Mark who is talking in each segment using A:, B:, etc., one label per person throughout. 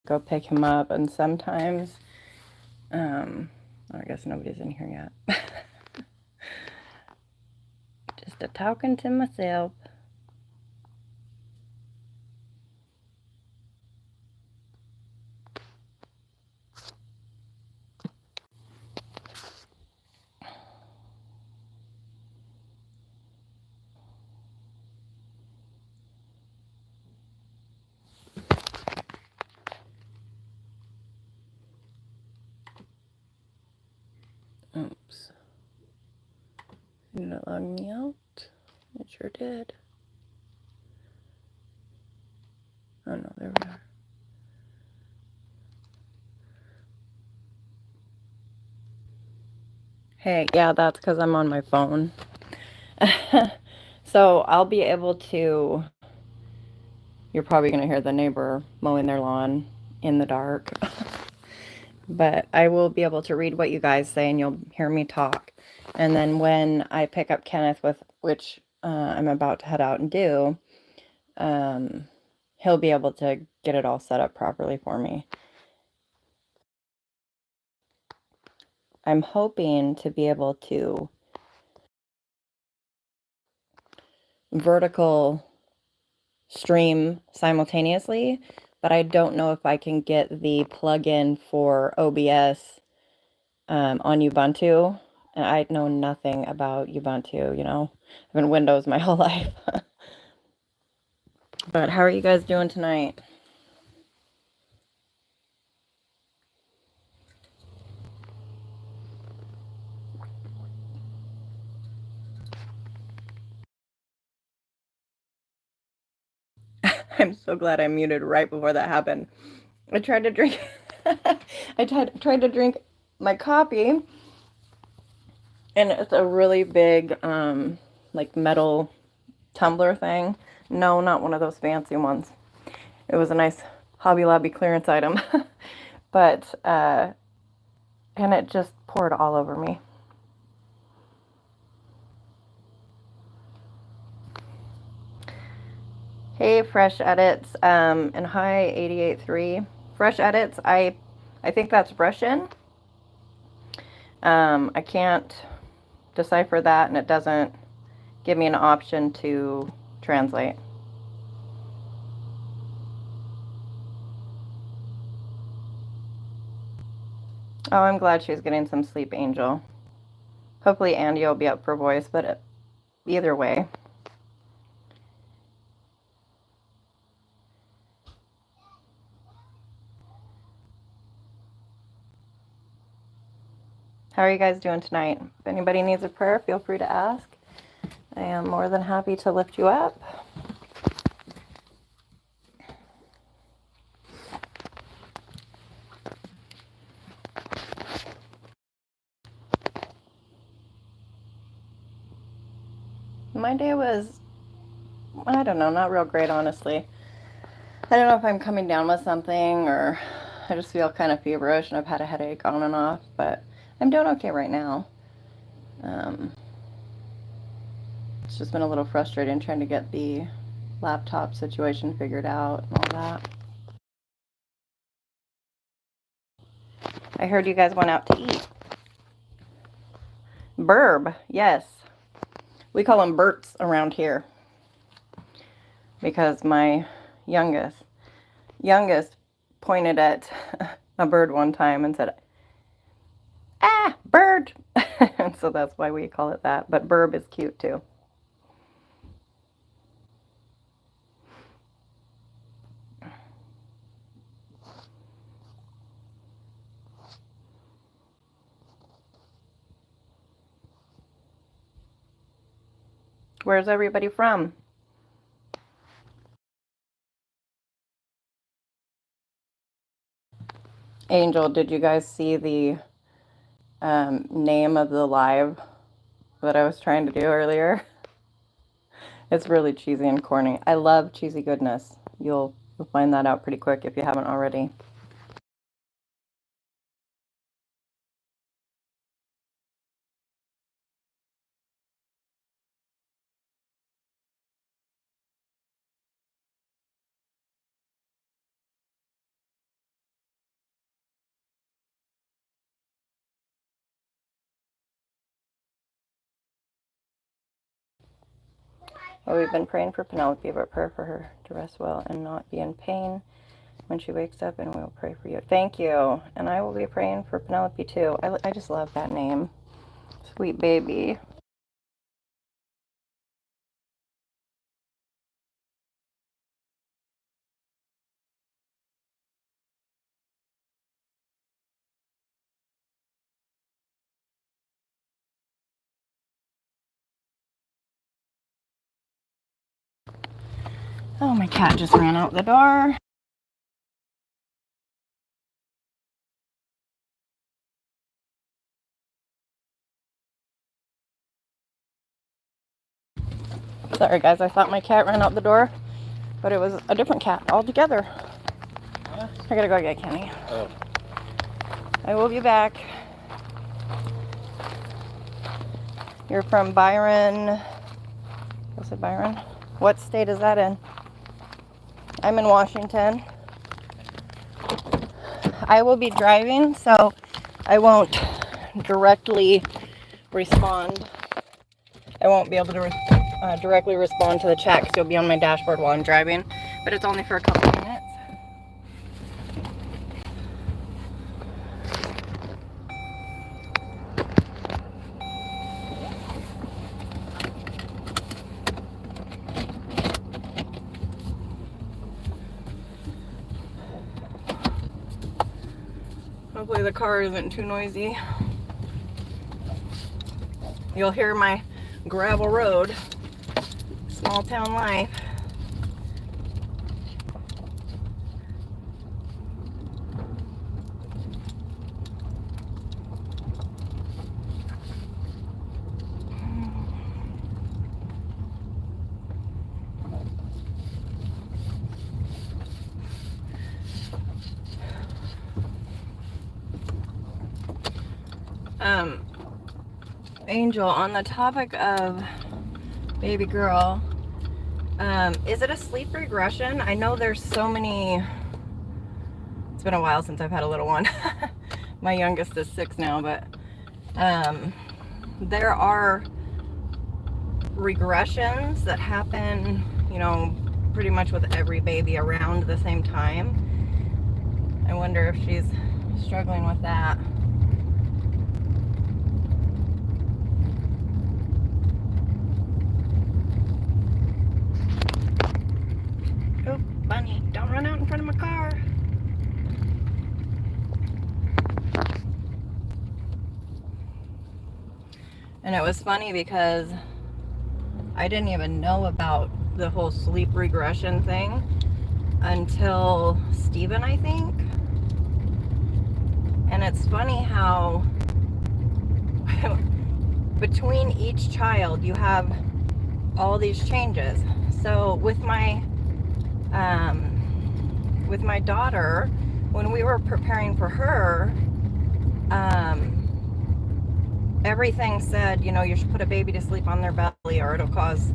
A: go pick him up, and sometimes, I guess nobody's in here yet. Just a talking to myself. Oops. Did it log me out? It sure did. Oh no, there we are. Hey, yeah, that's because I'm on my phone. So I'll be able to, you're probably going to hear the neighbor mowing their lawn in the dark. But I will be able to read what you guys say and you'll hear me talk. And then when I pick up Kenneth, with which I'm about to head out and do, he'll be able to get it all set up properly for me. I'm hoping to be able to vertical stream simultaneously, but I don't know if I can get the plugin for OBS on Ubuntu. And I know nothing about Ubuntu, you know. I've been Windows my whole life. But how are you guys doing tonight? I'm so glad I muted right before that happened. I tried to drink tried to drink my coffee, and it's a really big like metal tumbler thing. No, not one of those fancy ones. It was a nice Hobby Lobby clearance item. But and it just poured all over me. Hey, Fresh Edits, and hi, 88.3. Fresh Edits, I think that's Russian. I can't decipher that, and it doesn't give me an option to translate. Oh, I'm glad she's getting some sleep, Angel. Hopefully Andy will be up for voice, but either way. How are you guys doing tonight? If anybody needs a prayer, feel free to ask. I am more than happy to lift you up. My day was, I don't know, not real great, honestly. I don't know if I'm coming down with something, or I just feel kind of feverish and I've had a headache on and off, but I'm doing okay right now. It's just been a little frustrating trying to get the laptop situation figured out and all that. I heard you guys went out to eat. Burb, yes. We call them Berts around here because my youngest pointed at a bird one time and said, "Ah, bird!" And so that's why we call it that. But burb is cute too. Where's everybody from? Angel, did you guys see the name of the live that I was trying to do earlier? It's really cheesy and corny. I love cheesy goodness. You'll find that out pretty quick if you haven't already. Well, we've been praying for Penelope, but pray for her to rest well and not be in pain when she wakes up, and we'll pray for you. Thank you. And I will be praying for Penelope too. I just love that name. Sweet baby. Oh, my cat just ran out the door. Sorry guys, I thought my cat ran out the door, but it was a different cat altogether. Huh? I gotta go get Kenny. Oh. I will be back. You're from Byron. Was it Byron? What state is that in? I'm in Washington. I will be driving, so I won't directly respond. I won't be able to directly respond to the chat because you'll be on my dashboard while I'm driving, but it's only for a couple of minutes. Hopefully the car isn't too noisy. You'll hear my gravel road. Small town life. Angel, on the topic of baby girl, is it a sleep regression? I know there's so many. It's been a while since I've had a little one. My youngest is 6 now, but there are regressions that happen, you know, pretty much with every baby around the same time. I wonder if she's struggling with that. Oh, Bunny, don't run out in front of my car. And it was funny because I didn't even know about the whole sleep regression thing until Steven, I think. And it's funny how between each child you have all these changes. So with my daughter, when we were preparing for her, everything said, you know, you should put a baby to sleep on their belly or it'll cause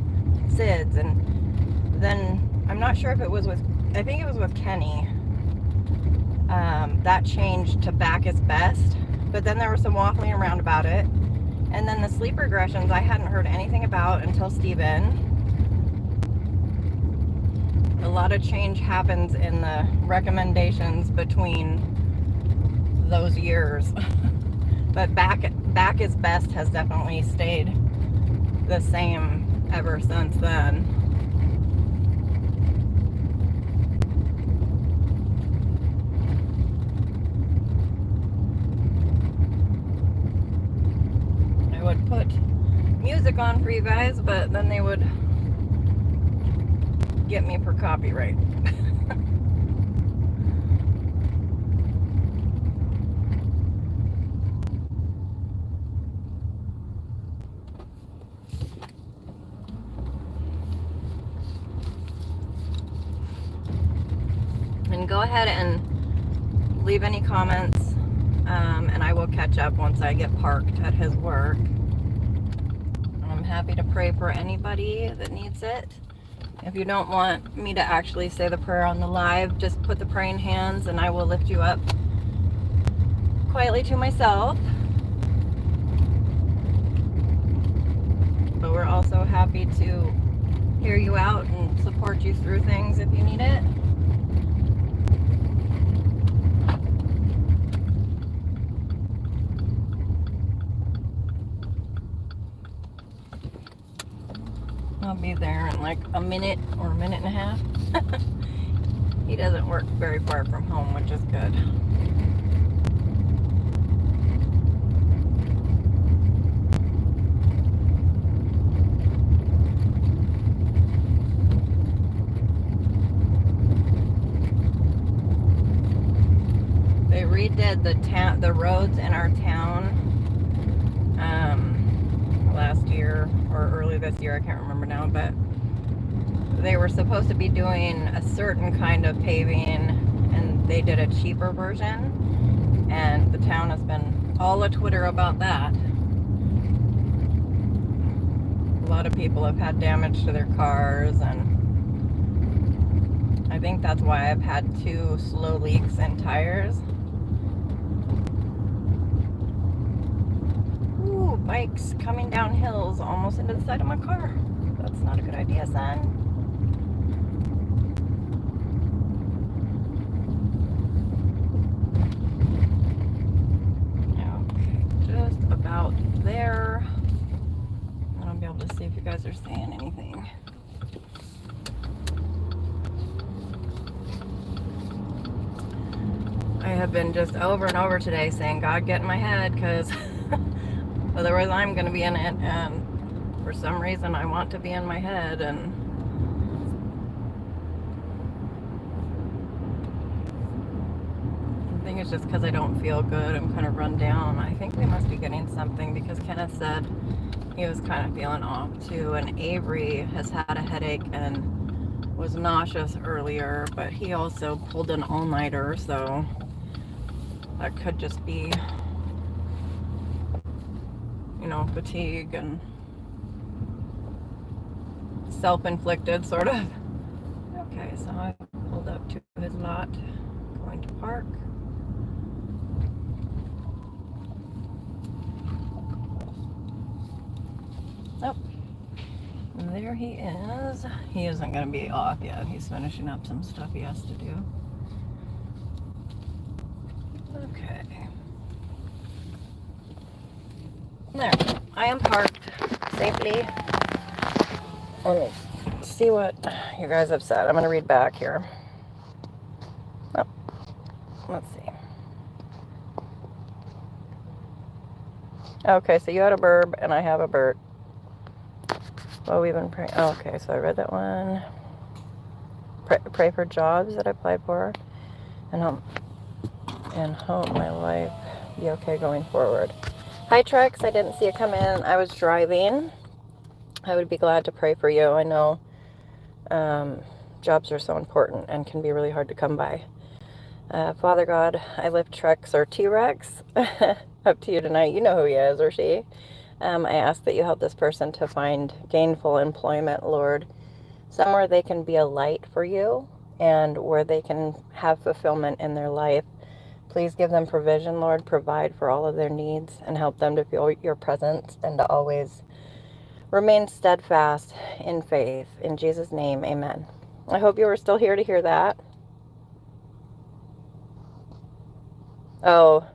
A: SIDS. And then I'm not sure if it was with, I think it was with Kenny, that changed to back is best. But then there was some waffling around about it. And then the sleep regressions I hadn't heard anything about until Steven. A lot of change happens in the recommendations between those years. But back is best has definitely stayed the same ever since then. I would put music on for you guys, but then they would get me for copyright. And go ahead and leave any comments, and I will catch up once I get parked at his work. I'm happy to pray for anybody that needs it. If you don't want me to actually say the prayer on the live, just put the praying hands and I will lift you up quietly to myself. But we're also happy to hear you out and support you through things if you need it. I'll be there in like a minute or a minute and a half. He doesn't work very far from home, which is good. They redid the roads in our town last year or early this year, I can't remember now, but they were supposed to be doing a certain kind of paving and they did a cheaper version, and the town has been all a Twitter about that. A lot of people have had damage to their cars, and I think that's why I've had 2 slow leaks in tires. Ooh, bikes coming down hills almost into the side of my car. That's not a good idea, son. About there. I don't be able to see if you guys are saying anything. I have been just over and over today saying, God, get in my head, because otherwise I'm going to be in it, and for some reason I want to be in my head, and I think it's just because I don't feel good. I'm kind of run down. I think we must be getting something, because Kenneth said he was kind of feeling off too, and Avery has had a headache and was nauseous earlier, but he also pulled an all-nighter, so that could just be, you know, fatigue and self-inflicted sort of. Okay, so I pulled up to his lot, going to park. Oh, there he is. He isn't going to be off yet. He's finishing up some stuff he has to do. Okay. There. I am parked safely. Let me see what you guys have said. I'm going to read back here. Oh, let's see. Okay, so you had a burb and I have a Bert. Well, we've been praying. Oh, okay, so I read that one. Pray for jobs that I applied for, and hope my life be okay going forward. Hi, Trex. I didn't see you come in. I was driving. I would be glad to pray for you. I know jobs are so important and can be really hard to come by. Father God, I lift Trex or T-Rex up to you tonight. You know who he is or she. I ask that you help this person to find gainful employment, Lord, somewhere they can be a light for you and where they can have fulfillment in their life. Please give them provision, Lord. Provide for all of their needs and help them to feel your presence and to always remain steadfast in faith. In Jesus' name, amen. I hope you were still here to hear that. Oh,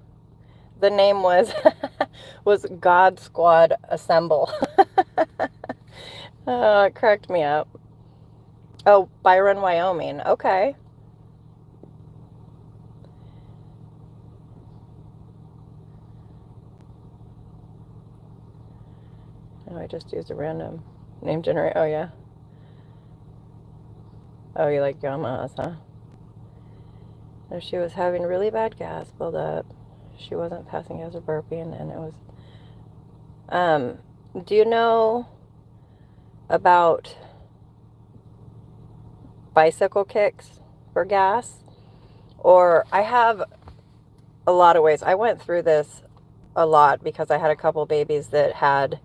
A: the name was was God Squad Assemble. Oh, it cracked me up. Oh, Byron, Wyoming. Okay. Oh, I just used a random name generator. Oh, yeah. Oh, you like Yamaha's, huh? No, she was having really bad gas buildup. She wasn't passing gas or burping, and it was... do you know about bicycle kicks for gas? Or I have a lot of ways. I went through this a lot because I had a couple babies that had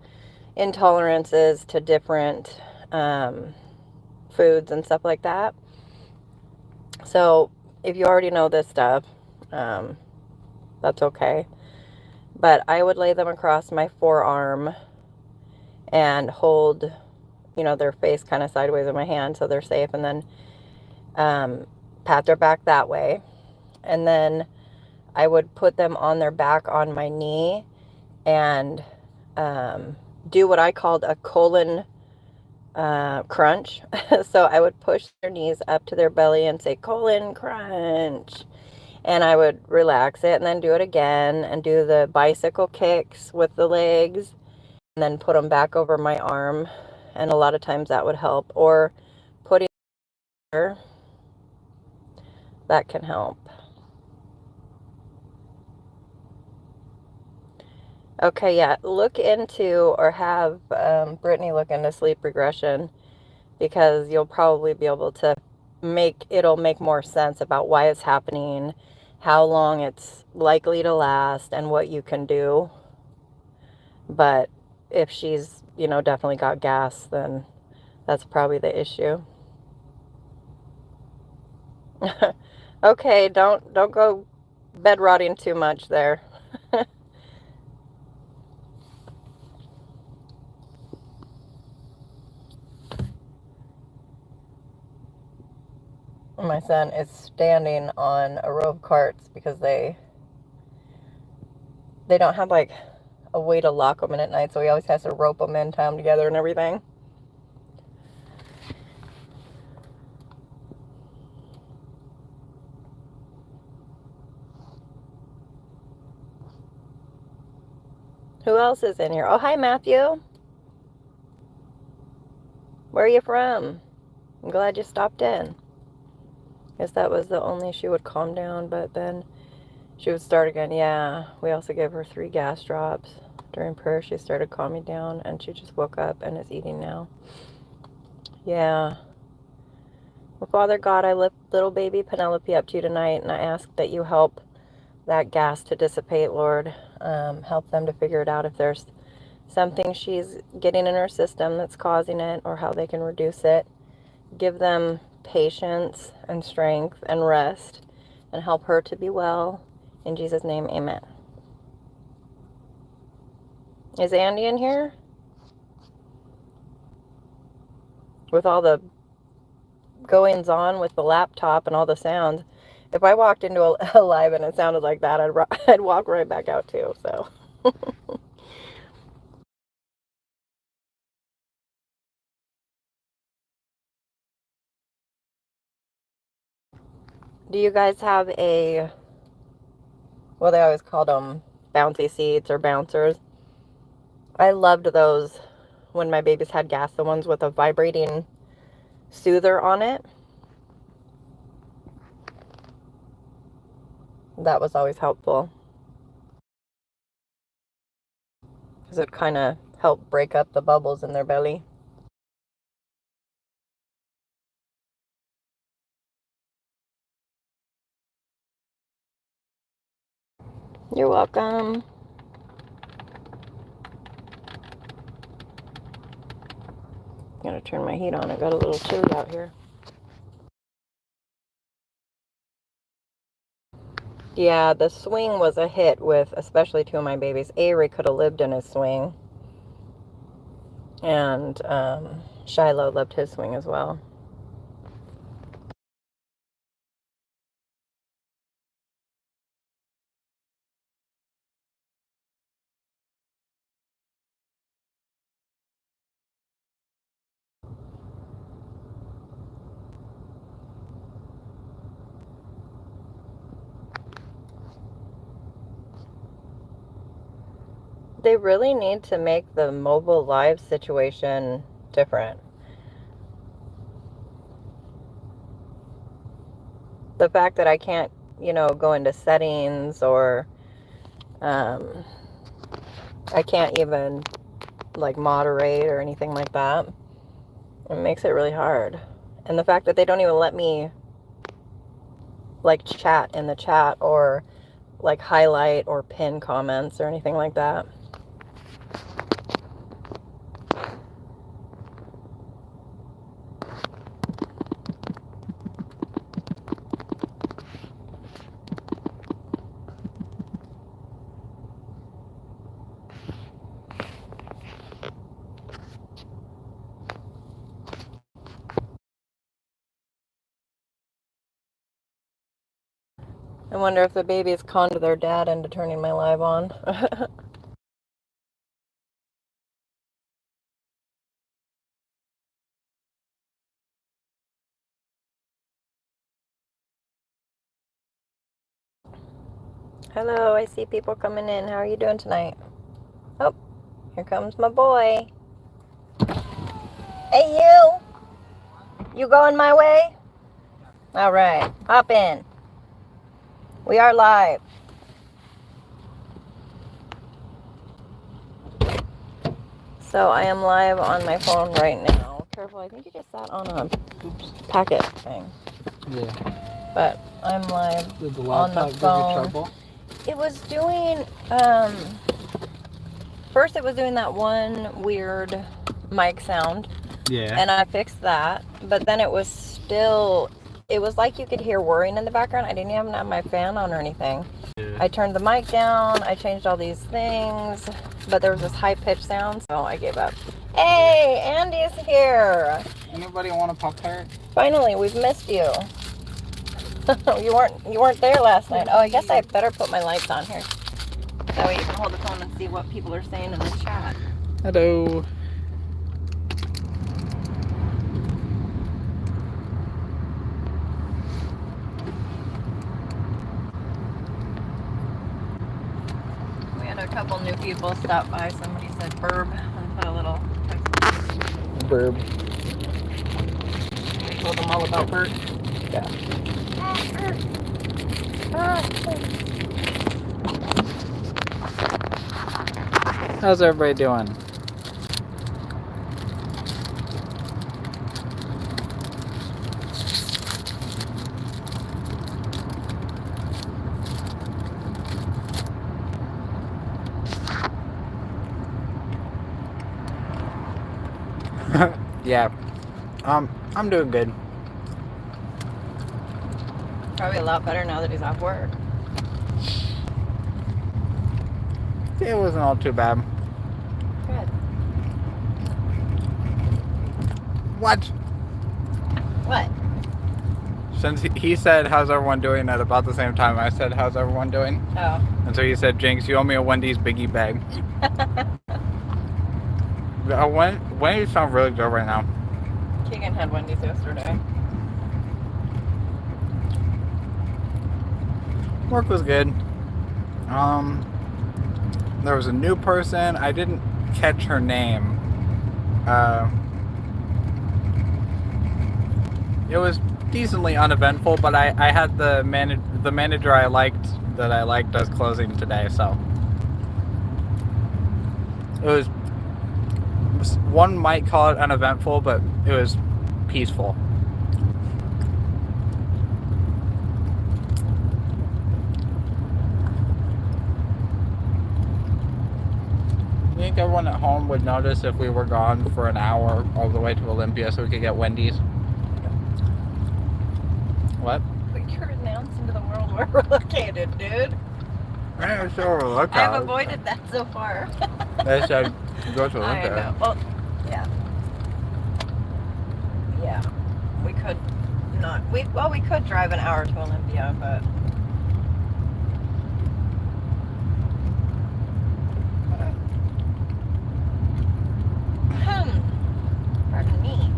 A: intolerances to different foods and stuff like that. So if you already know this stuff, that's okay. But I would lay them across my forearm and hold you know, their face kind of sideways in my hand so they're safe, and then pat their back that way. And then I would put them on their back on my knee and do what I called a colon crunch. So I would push their knees up to their belly and say colon crunch. And I would relax it and then do it again and do the bicycle kicks with the legs and then put them back over my arm. And a lot of times that would help. Or putting that can help. Okay, yeah, look into or have Brittany look into sleep regression, because you'll probably be able to it'll make more sense about why it's happening, how long it's likely to last, and what you can do. But if she's, you know, definitely got gas, then that's probably the issue. Okay, don't go bed rotting too much there. My son is standing on a row of carts because they don't have like a way to lock them in at night, so he always has to rope them in, tie them together and everything. Who else is in here? Oh, hi, Matthew. Where are you from? I'm glad you stopped in. Guess that was the only she would calm down, but then she would start again. Yeah, we also gave her 3 gas drops. During prayer, she started calming down, and she just woke up and is eating now. Yeah. Well, Father God, I lift little baby Penelope up to you tonight, and I ask that you help that gas to dissipate, Lord. Help them to figure it out if there's something she's getting in her system that's causing it, or how they can reduce it. Give them patience and strength and rest, and help her to be well. In Jesus' name, amen. Is Andy in here? With all the goings on with the laptop and all the sounds, if I walked into a live and it sounded like that, I'd walk right back out too, so. Do you guys have well, they always called them bouncy seats or bouncers. I loved those when my babies had gas, the ones with a vibrating soother on it. That was always helpful, because it kind of helped break up the bubbles in their belly. You're welcome. Gotta turn my heat on. It got a little chilly out here. Yeah, the swing was a hit with especially 2 of my babies. Avery could have lived in his swing, and Shiloh loved his swing as well. They really need to make the mobile live situation different. The fact that I can't, you know, go into settings, or I can't even like moderate or anything like that, it makes it really hard. And the fact that they don't even let me like chat in the chat, or like highlight or pin comments or anything like that. I wonder if the babies conned their dad into turning my live on. Hello, I see people coming in. How are you doing tonight? Oh, here comes my boy. Hey, you! You going my way? All right, hop in. We are live. So I am live on my phone right now. Careful, I think you just sat on a packet thing.
B: Yeah.
A: But I'm live
B: Did the
A: on the
B: laptop give you
A: phone.
B: trouble?
A: It was doing, first it was doing that one weird mic sound.
B: Yeah.
A: And I fixed that. But then it was still, it was like you could hear whirring in the background. I didn't even have my fan on or anything.
B: Yeah.
A: I turned the mic down. I changed all these things. But there was this high-pitched sound, so I gave up. Hey, Andy's here.
B: Anybody want a Pop Tart?
A: Finally, we've missed you. you weren't there last night. Oh, I guess I better put my lights on here. That way you can hold the phone and see what people are saying in the chat.
B: Hello.
A: We had a couple new people stop by. Somebody said burb and put a little text.
B: Burb.
A: We told them all about Bert.
B: Yeah. How's everybody doing? Yeah. I'm doing good.
A: Probably a lot better now that he's off work.
B: It wasn't all too bad.
A: Good.
B: What?
A: What?
B: Since he said, how's everyone doing at about the same time I said, how's everyone doing?
A: Oh.
B: And so he said, Jinx, you owe me a Wendy's Biggie bag. Wendy's sound really good right now.
A: Keegan had Wendy's yesterday.
B: Work was good. There was a new person. I didn't catch her name. It was decently uneventful, but I had the manager I liked as closing today, so it was, one might call it uneventful, but it was peaceful. I think everyone at home would notice if we were gone for an hour all the way to Olympia so we could get Wendy's. What?
A: But you're announcing to the world where we're located, dude.
B: Yeah, sure. Look
A: I've
B: out.
A: avoided that so far.
B: They said go to
A: I
B: Olympia.
A: know. Well, yeah. Yeah. We could not. We could drive an hour to Olympia, but. Pardon me.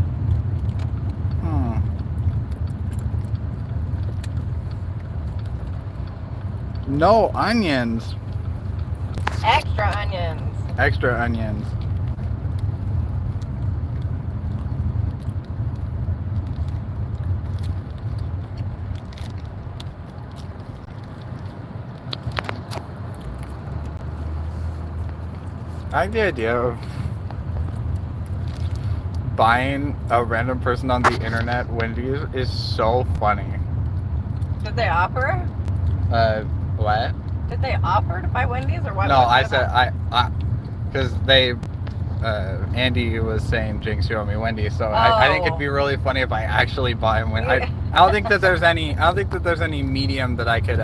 B: No onions.
A: Extra onions.
B: Extra onions. I like the idea of buying a random person on the internet Wendy's is so funny.
A: Did they offer?
B: What?
A: Did they offer to buy Wendy's or what?
B: No, I said because they Andy was saying Jinx, you owe me Wendy's, so I think it'd be really funny if I actually buy him when I don't think that there's any medium that I could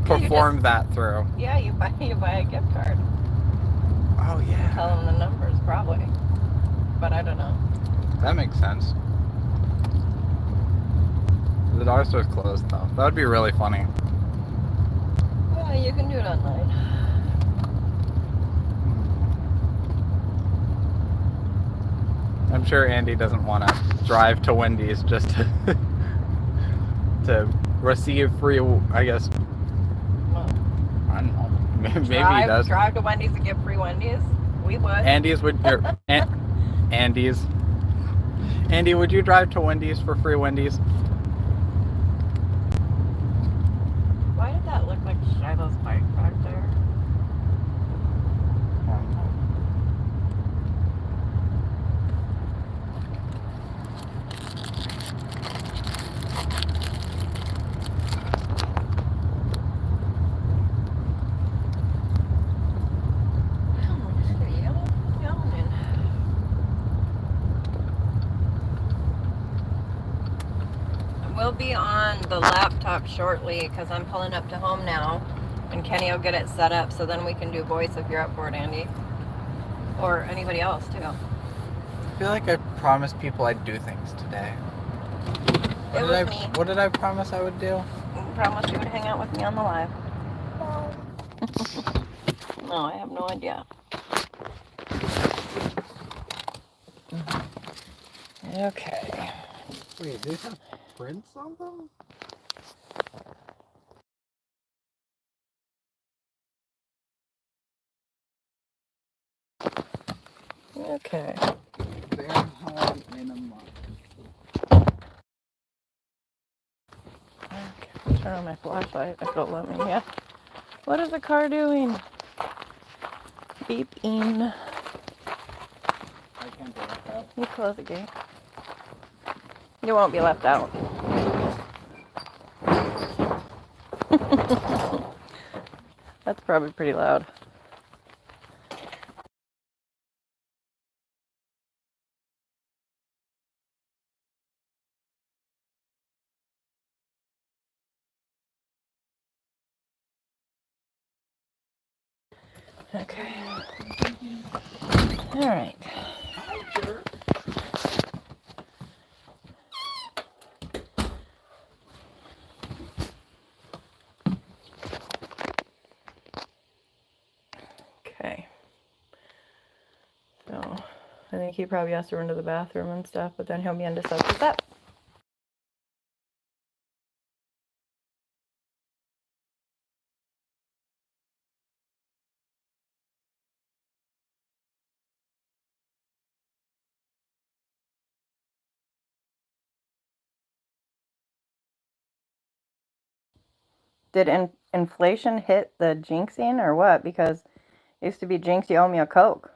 B: perform that through.
A: Yeah, you buy a gift card.
B: Oh yeah.
A: Tell them the numbers probably, but I don't know.
B: That makes sense. The dollar store's closed though. That would be really funny.
A: Yeah, you can do it online.
B: I'm sure Andy doesn't want to drive to Wendy's just to receive free, I guess.
A: Well,
B: I don't know. Maybe he does.
A: Drive to Wendy's to get free Wendy's? We would.
B: Andy's would. Andy's. Andy, would you drive to Wendy's for free Wendy's?
A: Why did that look like Shiloh's bike back there? We'll be on the laptop shortly because I'm pulling up to home now, and Kenny will get it set up so then we can do voice if you're up for it, Andy, or anybody else too.
B: I feel like I promised people I'd do things today. What did I promise I would do?
A: I promised you would hang out with me on the live. No, I have no idea. Okay.
B: Wait, these have prints on them?
A: Okay.
B: They're home in a month.
A: Okay, turn on my flashlight if it'll let me. Yeah. What is the car doing? Beeping.
B: I can't do that.
A: You close the gate. You won't be left out. That's probably pretty loud. Okay. All right. Okay. So, I think he probably has to run to the bathroom and stuff, but then he'll be in to set this up. Did inflation hit the jinxing or what? Because it used to be Jinx, you owe me a Coke.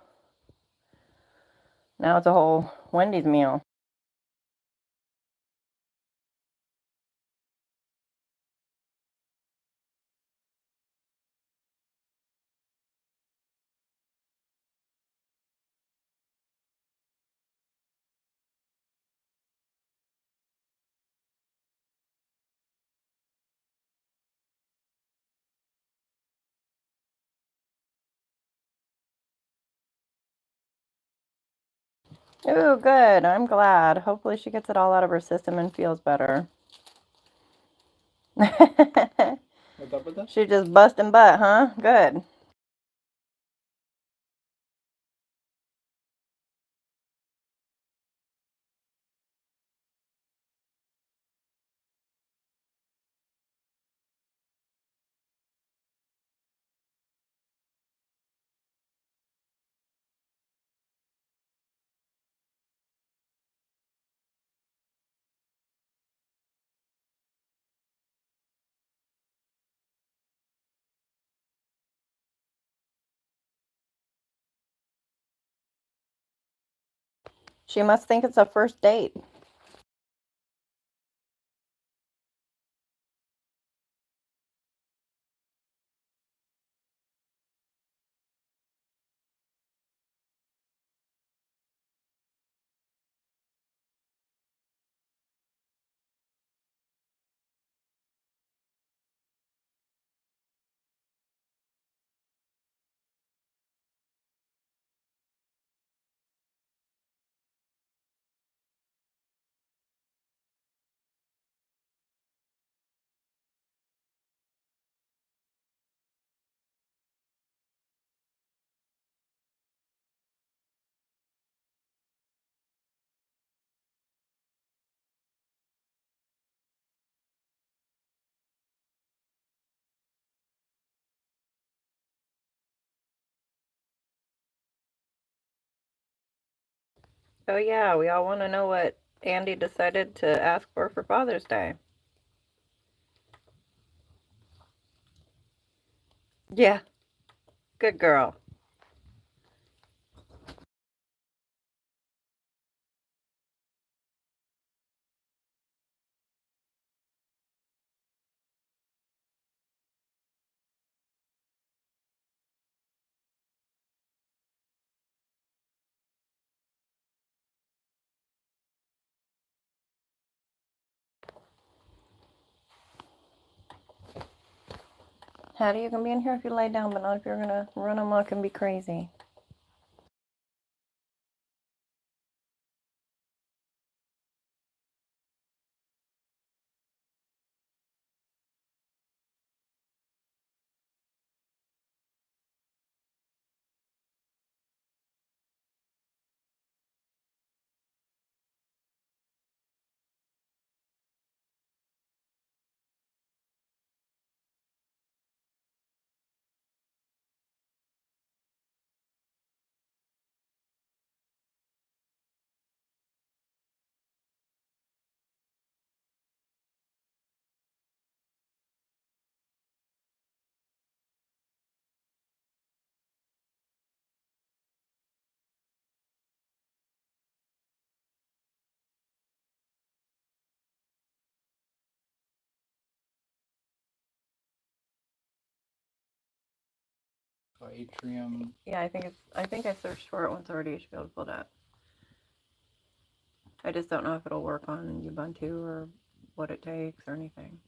A: Now it's a whole Wendy's meal. Ooh, good. I'm glad. Hopefully she gets it all out of her system and feels better.
B: What's up with that?
A: She just busting butt, huh? Good. She must think it's a first date. So yeah, we all want to know what Andy decided to ask for Father's Day. Yeah, good girl. Hattie, you can be in here if you lay down, but not if you're gonna run amok and be crazy.
B: Atrium.
A: Yeah, I think I searched for it once already. You should be able to pull that. I just don't know if it'll work on Ubuntu or what it takes or anything.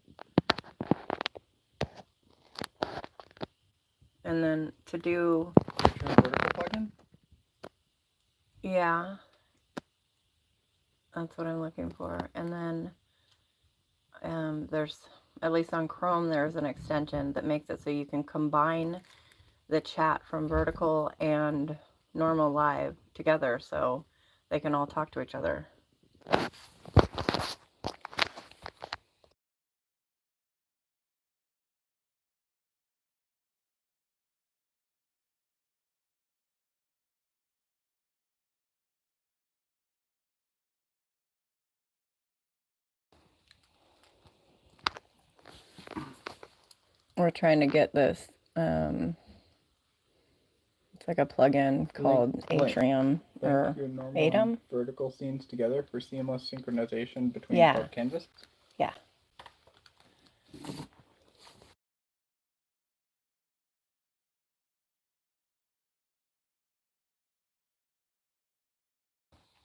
A: And then to do
B: Atrium vertical plugin?
A: Yeah, that's what I'm looking for. And then there's, at least on Chrome, there's an extension that makes it so you can combine the chat from vertical and normal live together so they can all talk to each other. We're trying to get this, it's like a plugin called Atrium or
B: your normal
A: Atom.
B: vertical scenes together for seamless synchronization between both canvases.
A: Yeah.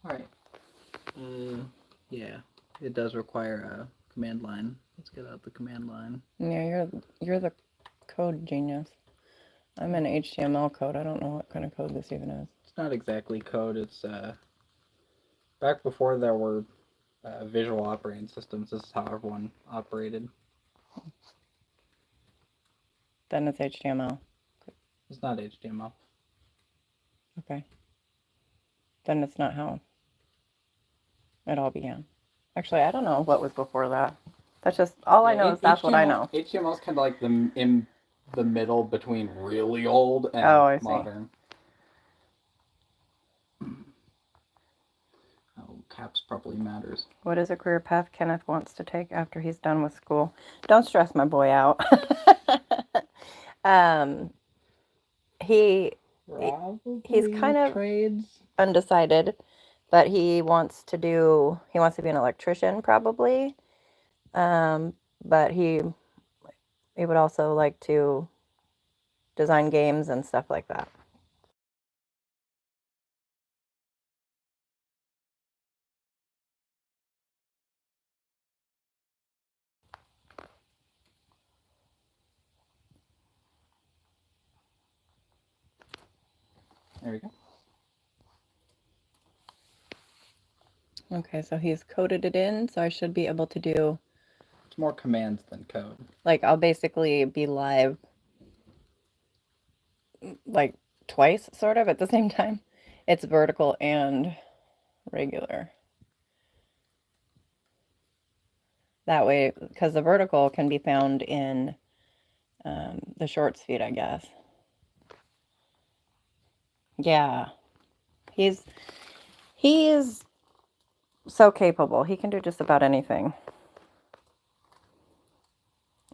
B: All right. Yeah, it does require a command line. Let's get out the command line.
A: Yeah, you're the code genius. I'm in HTML code. I don't know what kind of code this even is.
B: It's not exactly code. It's back before there were visual operating systems. This is how everyone operated.
A: Then it's HTML.
B: It's not HTML.
A: Okay. Then it's not how it all began. Actually, I don't know what was before that. That's just all I know is that's what I know.
B: HTML is kind of like in the middle between really old and modern. Oh, caps probably matters.
A: What is a career path Kenneth wants to take after he's done with school? Don't stress my boy out. He's kind of
B: trades.
A: Undecided, but he wants to be an electrician probably. But he would also like to design games and stuff like that.
B: There we go.
A: Okay, so he's coded it in, so I should be able to do...
B: It's more commands than code.
A: Like, I'll basically be live, like, twice, sort of, at the same time. It's vertical and regular. That way, because the vertical can be found in the shorts feed, I guess. Yeah. He is so capable. He can do just about anything.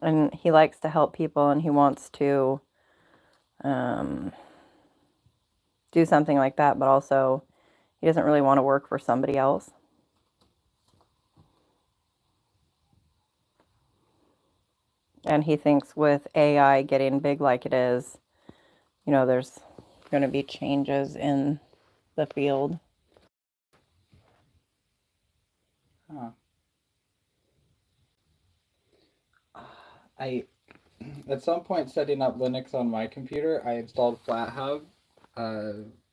A: And he likes to help people, and he wants to do something like that, but also he doesn't really want to work for somebody else. And he thinks with AI getting big like it is, there's going to be changes in the field.
B: Huh. At some point setting up Linux on my computer, I installed FlatHub,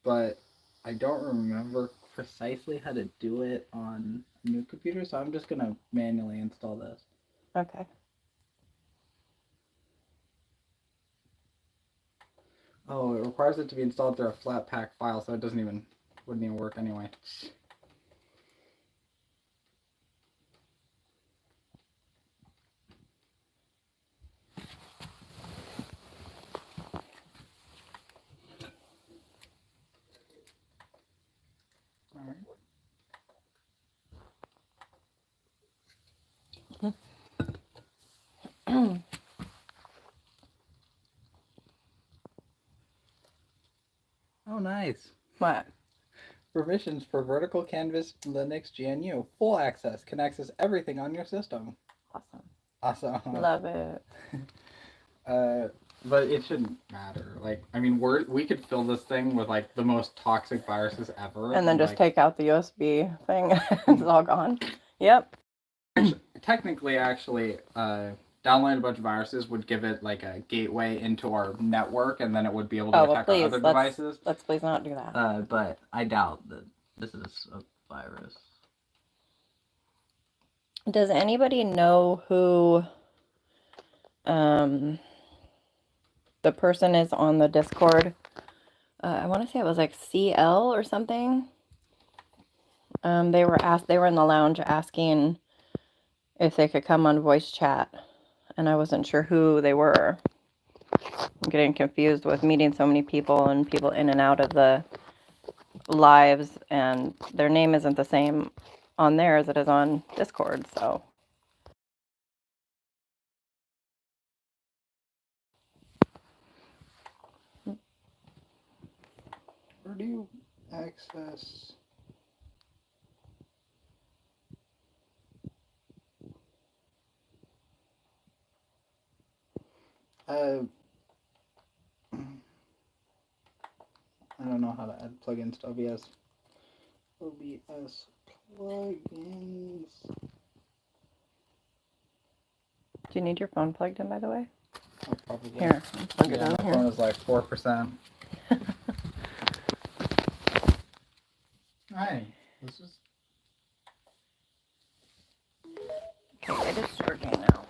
B: but I don't remember precisely how to do it on a new computer, so I'm just going to manually install this.
A: Okay.
B: Oh, it requires it to be installed through a Flatpak file, so it wouldn't even work anyway. Oh, nice.
A: What?
B: Permissions for vertical canvas Linux GNU. Full access. Can access everything on your system. Awesome.
A: Love it.
B: But it shouldn't matter. We could fill this thing with the most toxic viruses ever,
A: and then just take out the USB thing. It's all gone. Yep.
B: Technically, downloading a bunch of viruses would give it a gateway into our network, and then it would be able to attack our other devices.
A: Let's please not do that.
B: But I doubt that this is a virus.
A: Does anybody know who the person is on the Discord? I want to say it was CL or something. They were in the lounge asking if they could come on voice chat, and I wasn't sure who they were. I'm getting confused with meeting so many people and people in and out of the lives, and their name isn't the same on there as it is on Discord, so.
B: Where do you access? I don't know how to add plugins to OBS. OBS plugins.
A: Do you need your phone plugged in, by the way?
B: Oh, probably.
A: Here, plug it in
B: my
A: here.
B: phone is 4%. Hi. This is.
A: Okay, it is charging now.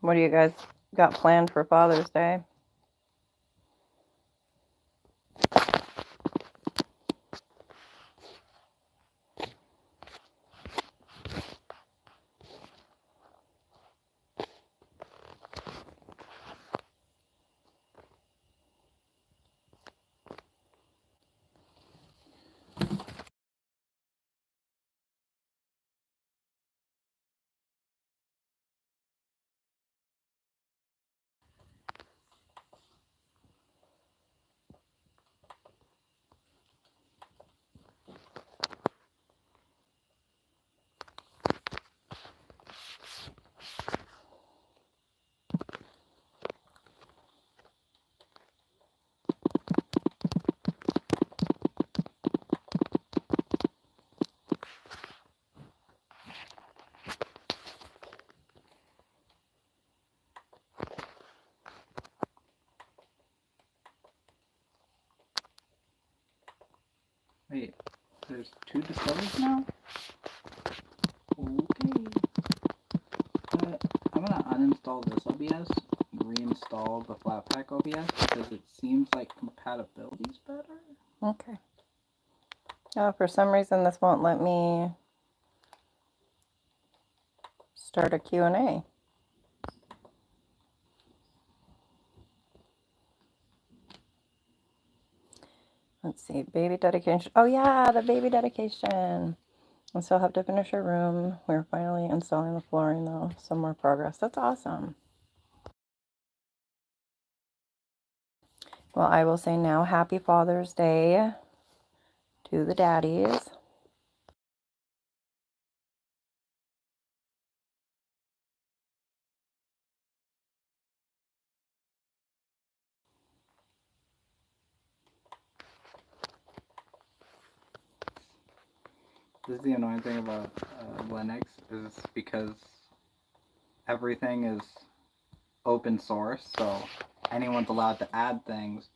A: What do you guys got planned for Father's Day?
B: Wait, there's 2 discoveries now? Okay. I'm gonna uninstall this OBS, reinstall the Flatpak OBS, because it seems like compatibility's better.
A: Okay. Oh, for some reason this won't let me start a Q&A. Let's see, baby dedication. Oh yeah, the baby dedication. I still have to finish her room. We're finally installing the flooring though. Some more progress. That's awesome. Well, I will say now, happy Father's Day to the daddies.
B: This is the annoying thing about Linux is because everything is open source, so anyone's allowed to add things.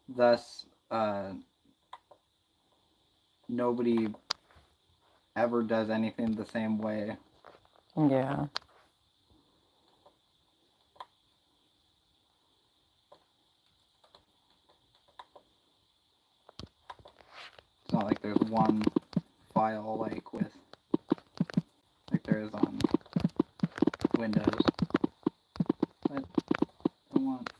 B: Thus, nobody ever does anything the same way.
A: Yeah.
B: It's not like there's one file like there is on Windows. But I want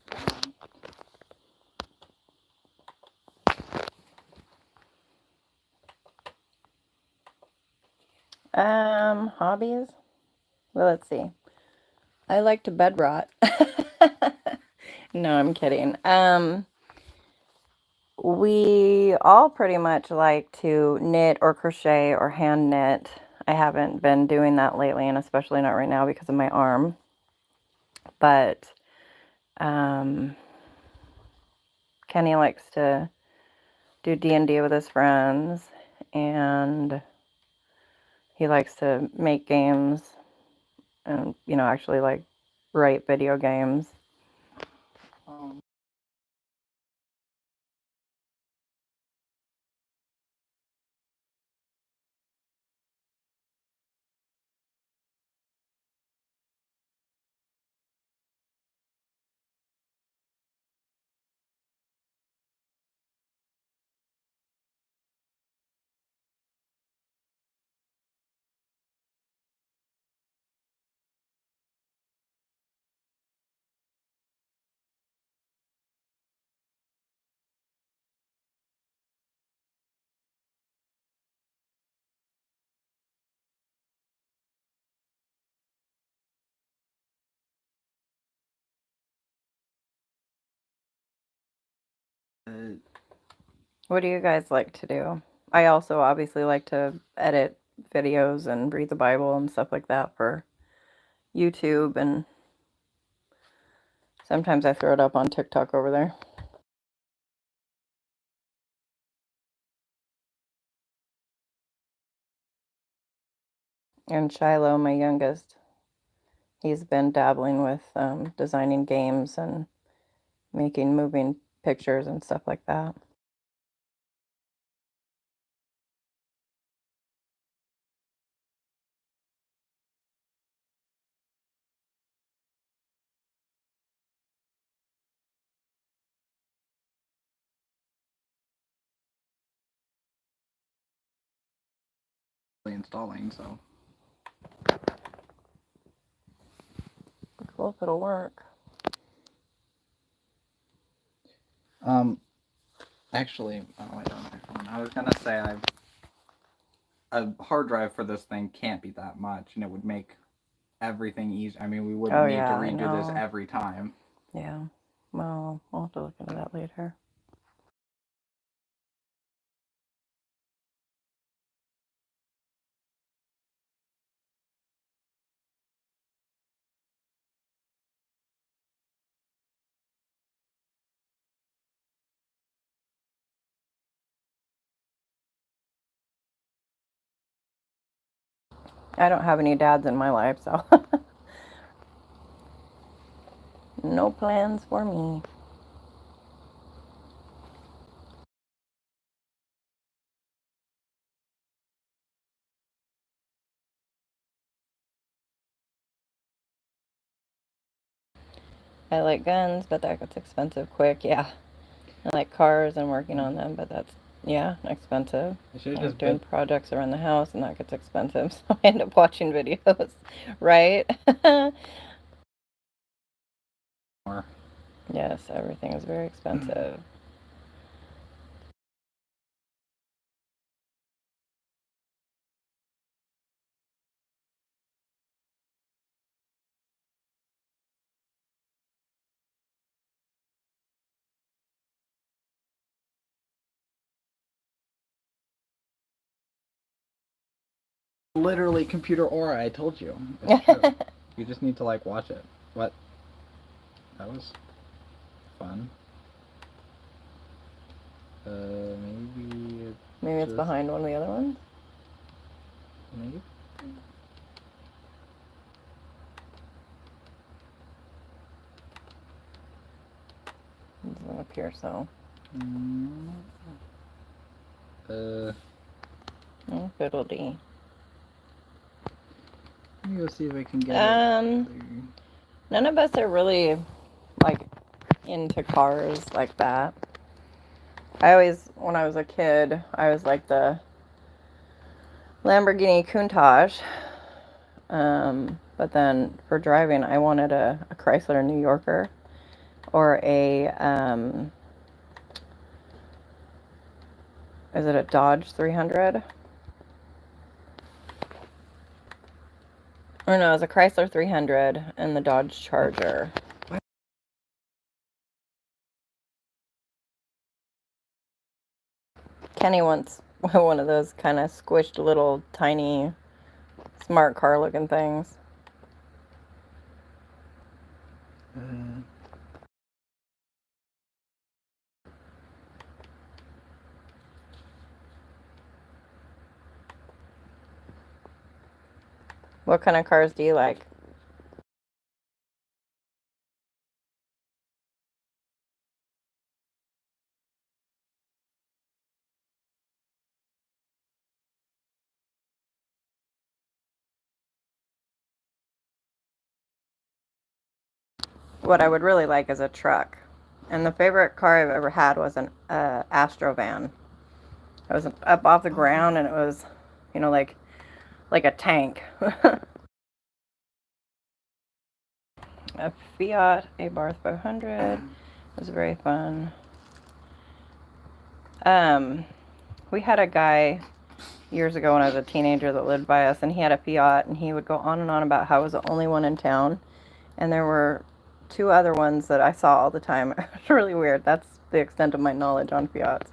A: Hobbies? Well, let's see. I like to bed rot. No, I'm kidding. We all pretty much like to knit or crochet or hand knit. I haven't been doing that lately, and especially not right now because of my arm. But Kenny likes to do D&D with his friends, and he likes to make games and, actually like write video games. What do you guys like to do? I also obviously like to edit videos and read the Bible and stuff like that for YouTube, and sometimes I throw it up on TikTok over there. And Shiloh, my youngest, he's been dabbling with designing games and making moving pictures and stuff like that.
B: installing, so
A: Cool if it'll work.
B: Actually, oh, I don't have my phone. I was gonna say a hard drive for this thing can't be that much, and it would make everything easy. I mean, we wouldn't
A: Oh
B: need
A: yeah,
B: to
A: I
B: redo this
A: know.
B: every time.
A: Yeah. Well, we'll have to look into that later. I don't have any dads in my life, so no plans for me. I like guns, but that gets expensive quick. Yeah. I like cars and working on them, but that's Yeah, expensive.
B: I should
A: I'm
B: have just
A: doing
B: been
A: projects around the house and that gets expensive, so I end up watching videos, right?
B: more.
A: Yes, everything is very expensive.
B: Literally computer aura, I told you. It's true. You just need to like watch it. What? That was fun. Maybe
A: Maybe it's behind one of the other ones.
B: Maybe.
A: It doesn't appear so. Oh, fiddle-dee.
B: Let me go see if I can get it.
A: None of us are really like into cars like that. When I was a kid, I was like the Lamborghini Countach. But then for driving, I wanted a Chrysler New Yorker or is it a Dodge 300? Or no, it was a Chrysler 300 and the Dodge Charger. Kenny wants one of those kind of squished little tiny smart car looking things. What kind of cars do you like? What I would really like is a truck. And the favorite car I've ever had was an Astro van. It was up off the ground and it was, like a tank. A Fiat Abarth 500 was very fun. We had a guy years ago when I was a teenager that lived by us, and he had a Fiat, and he would go on and on about how it was the only one in town, and there were two other ones that I saw all the time. It was really weird. That's the extent of my knowledge on Fiats.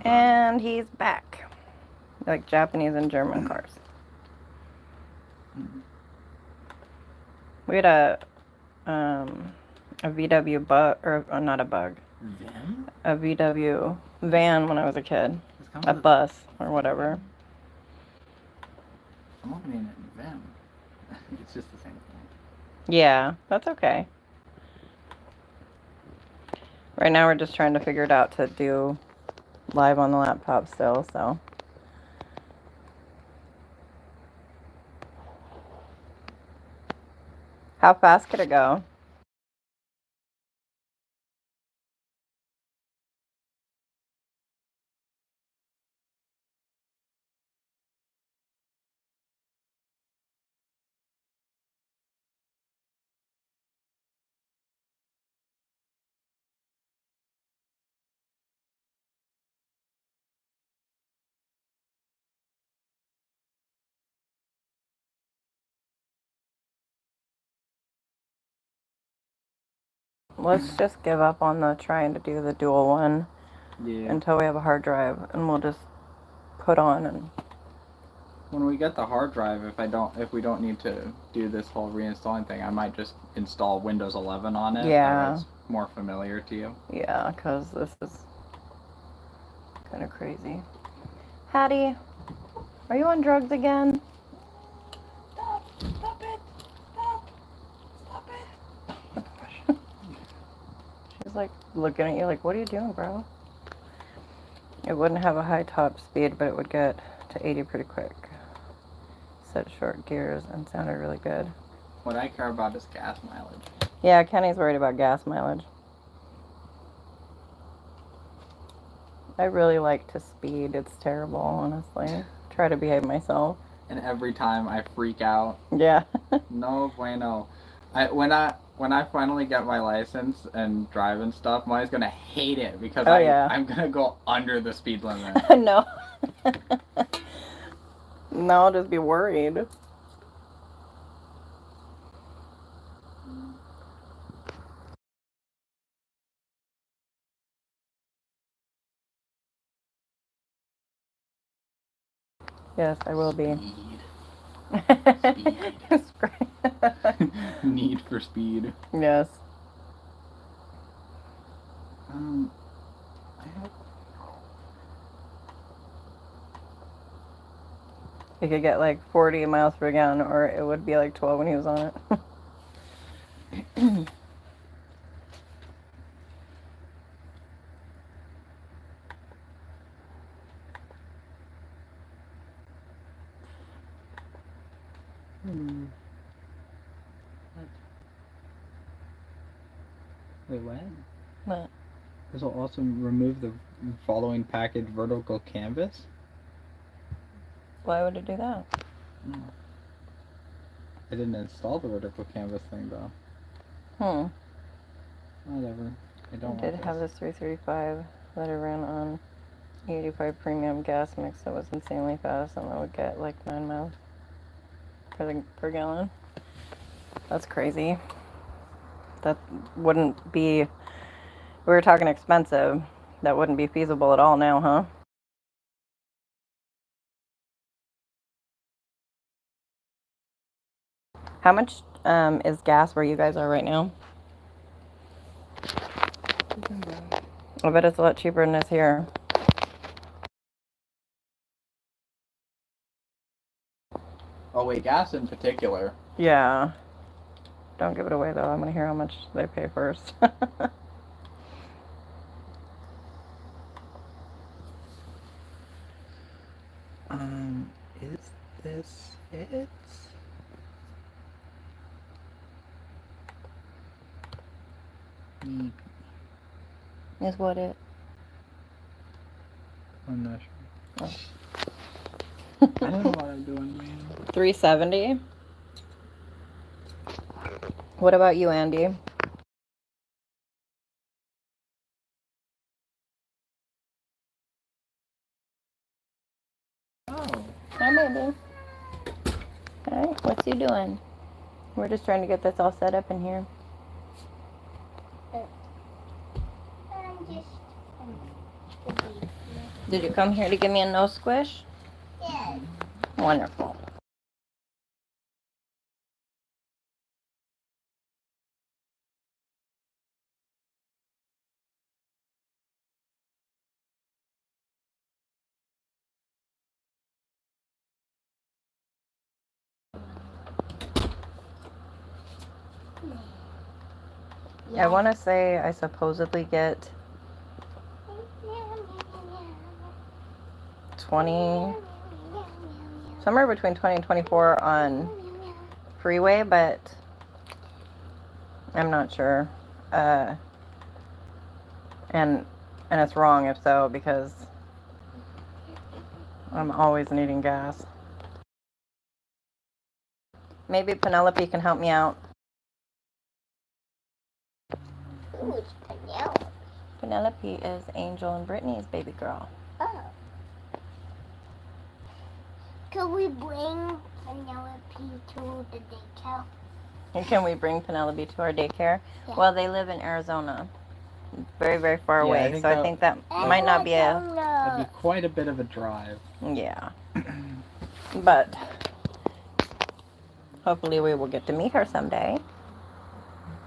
A: And he's back. Like Japanese and German cars. We had a VW bug, or not a bug.
B: Van?
A: A VW van when I was a kid. A bus or whatever.
B: I'm not meaning van. It's just the same thing.
A: Yeah, that's okay. Right now we're just trying to figure it out to do live on the laptop still, so. How fast could it go? Let's just give up on the trying to do the dual one until we have a hard drive, and we'll just put on and.
B: When we get the hard drive, if we don't need to do this whole reinstalling thing, I might just install Windows 11 on it.
A: Yeah.
B: It's more familiar to you.
A: Yeah, because this is kind of crazy. Hattie, are you on drugs again? Stop it! Stop it! She's like looking at you like, what are you doing, bro? It wouldn't have a high top speed, but it would get to 80 pretty quick. Set short gears and sounded really good.
B: What I care about is gas mileage.
A: Yeah, Kenny's worried about gas mileage. I really like to speed. It's terrible, honestly. Try to behave myself.
B: And every time I freak out.
A: Yeah.
B: No bueno. When I finally get my license and drive and stuff, Maya's gonna hate it because I'm gonna go under the speed limit.
A: No. No, I'll just be worried. Yes, I will be.
B: Speed. Need for speed.
A: Yes. He could get like 40 miles per gallon, or it would be like 12 when he was on it.
B: Wait, what?
A: What?
B: This will also remove the following package vertical canvas?
A: Why would it do that?
B: I didn't install the vertical canvas thing though. Whatever. I did
A: have this 335 that I ran on 85 premium gas mix that was insanely fast, and I would get like 9 miles per gallon. That's crazy. That wouldn't be, we were talking expensive. That wouldn't be feasible at all now, huh? How much is gas where you guys are right now? I bet it's a lot cheaper than this here.
B: Oh wait, gas in particular.
A: Yeah. Don't give it away though. I'm gonna hear how much they pay first.
B: Is this it?
A: Is what it?
B: I'm not sure. I don't know what I'm doing, man.
A: 370. What about you, Andy?
B: Oh.
A: Hi, baby. Hi, what's you doing? We're just trying to get this all set up in here. Did you come here to give me a nose squish?
C: Yes.
A: Wonderful. I want to say I supposedly get 20, somewhere between 20 and 24 on freeway, but I'm not sure. And it's wrong if so, because I'm always needing gas. Maybe Penelope can help me out.
C: Who is Penelope?
A: Penelope is Angel and Brittany's baby girl.
C: Oh. Could we bring Penelope to the daycare?
A: And can we bring Penelope to our daycare?
C: Yeah.
A: Well, they live in Arizona. Very, very far away. I think that
C: I
A: might not be a...
B: That'd be quite a bit of a drive.
A: Yeah. But hopefully we will get to meet her someday.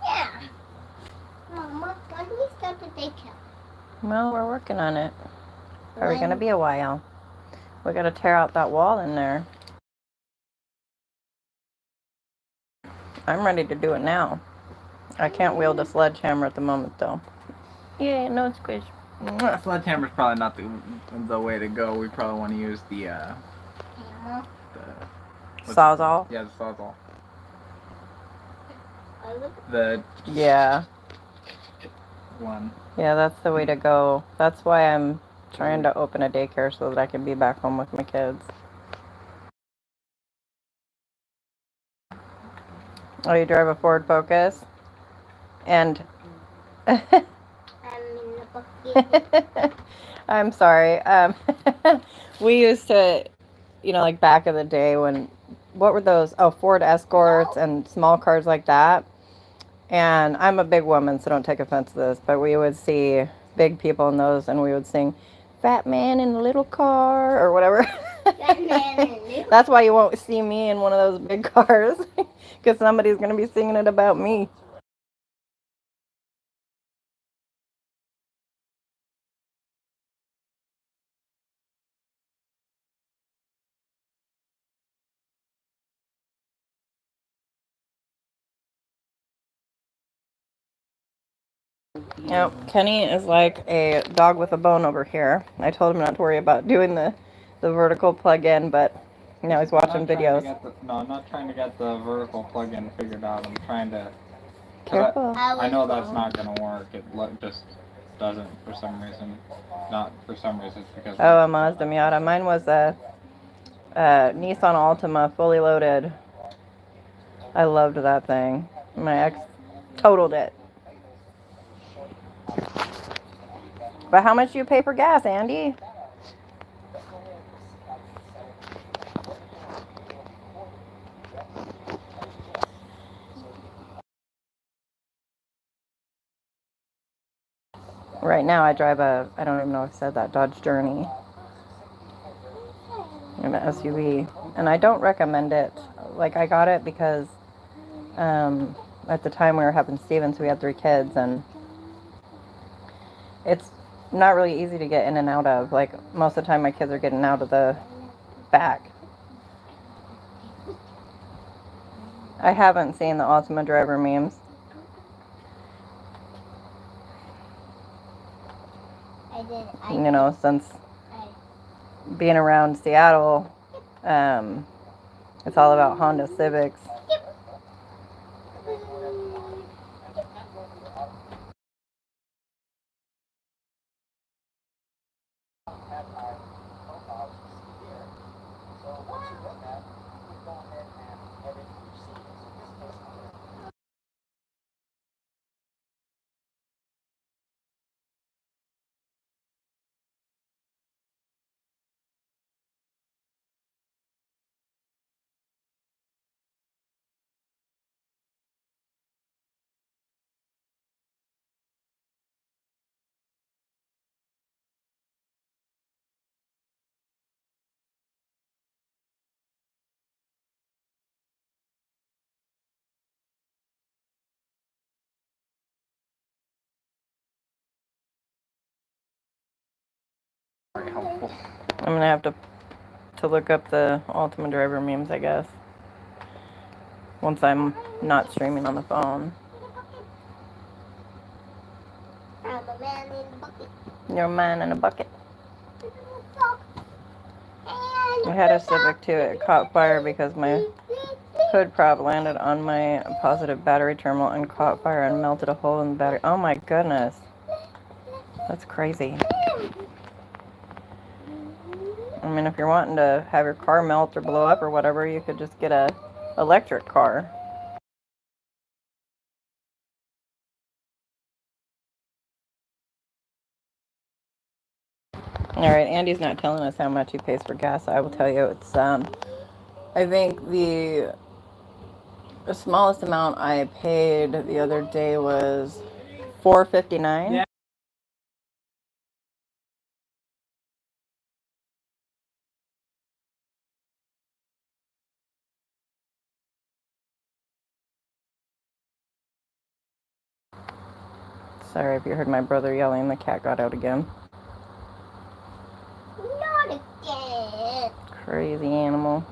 C: Yeah. Mama, when do we start the daycare?
A: Well, we're working on it. Probably going to be a while. We got to tear out that wall in there. I'm ready to do it now. I can't wield a sledgehammer at the moment, though. Yeah, no squish.
B: Sledgehammer's probably not the way to go. We probably want to use the
C: Mama,
A: Sawzall?
B: Yeah, the Sawzall.
C: look.
B: The
A: Yeah.
B: one.
A: Yeah, that's the way to go. That's why I'm trying to open a daycare so that I can be back home with my kids. Oh, you drive a Ford Focus? And
C: I'm in the bucket.
A: I'm sorry. We used to, like back in the day when, what were those? Oh, Ford Escorts and small cars like that. And I'm a big woman, so don't take offense to this, but we would see big people in those and we would sing Fat Man in a Little Car or whatever.
C: Fat Man in a Little
A: That's why you won't see me in one of those big cars, because somebody's going to be singing it about me. Yep, Kenny is like a dog with a bone over here. I told him not to worry about doing the vertical plug-in, but now he's watching videos.
B: I'm not trying to get the vertical plug-in figured out. I'm trying to...
A: Careful.
B: I know that's not going to work. It just doesn't for some reason. Not for some reason, it's because...
A: Oh, a Mazda Miata. Mine was a Nissan Altima, fully loaded. I loved that thing. My ex totaled it. But how much do you pay for gas, Andy? Right now I drive I don't even know if I said that, Dodge Journey. An SUV. And I don't recommend it. Like, I got it because at the time we were having Stevens, we had 3 kids, and it's not really easy to get in and out of. Like, most of the time my kids are getting out of the back. I haven't seen the Ultima driver memes. Since being around Seattle, it's all about Honda Civics.
B: Very helpful.
A: I'm gonna have to look up the Ultima driver memes, I guess, once I'm not streaming on the phone.
C: I'm a man in a bucket.
A: You're a man in a bucket.
C: And
A: I had a Civic too. It caught fire because my hood prop landed on my positive battery terminal and caught fire and melted a hole in the battery. Oh my goodness. That's crazy. I mean, if you're wanting to have your car melt or blow up or whatever, you could just get a electric car. All right, Andy's not telling us how much he pays for gas. I will tell you, it's I think the smallest amount I paid the other day was $4.59. Yeah. Sorry if you heard my brother yelling. The cat got out again.
C: not again.
A: Crazy animal.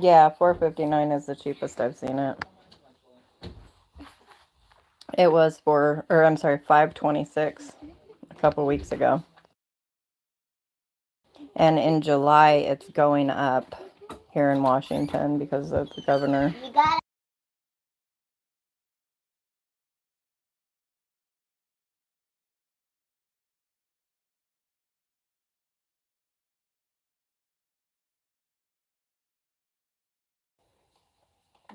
A: Yeah, $4.59 is the cheapest I've seen it. It was $5.26 a couple weeks ago. And in July, it's going up here in Washington because of the governor.
C: You got it.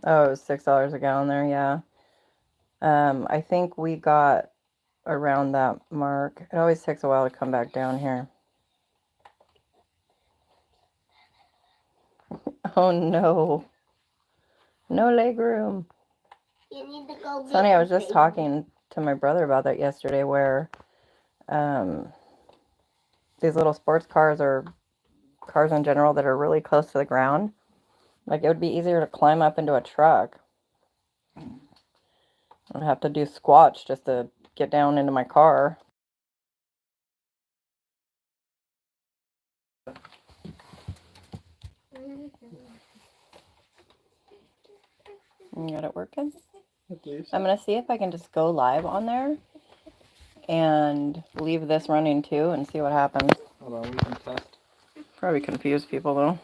A: Oh, it was $6 a gallon there, yeah. I think we got around that mark. It always takes a while to come back down here. Oh no. No leg room.
C: You need to go get
A: Sonny, I was
C: the
A: just
C: baby.
A: talking to my brother about that yesterday, where these little sports cars or cars in general that are really close to the ground, like it would be easier to climb up into a truck. I'd have to do squats just to get down into my car. You got it working? I'm going to see if I can just go live on there and leave this running too and see what happens.
B: Hold on, we can test.
A: Probably confuse people though.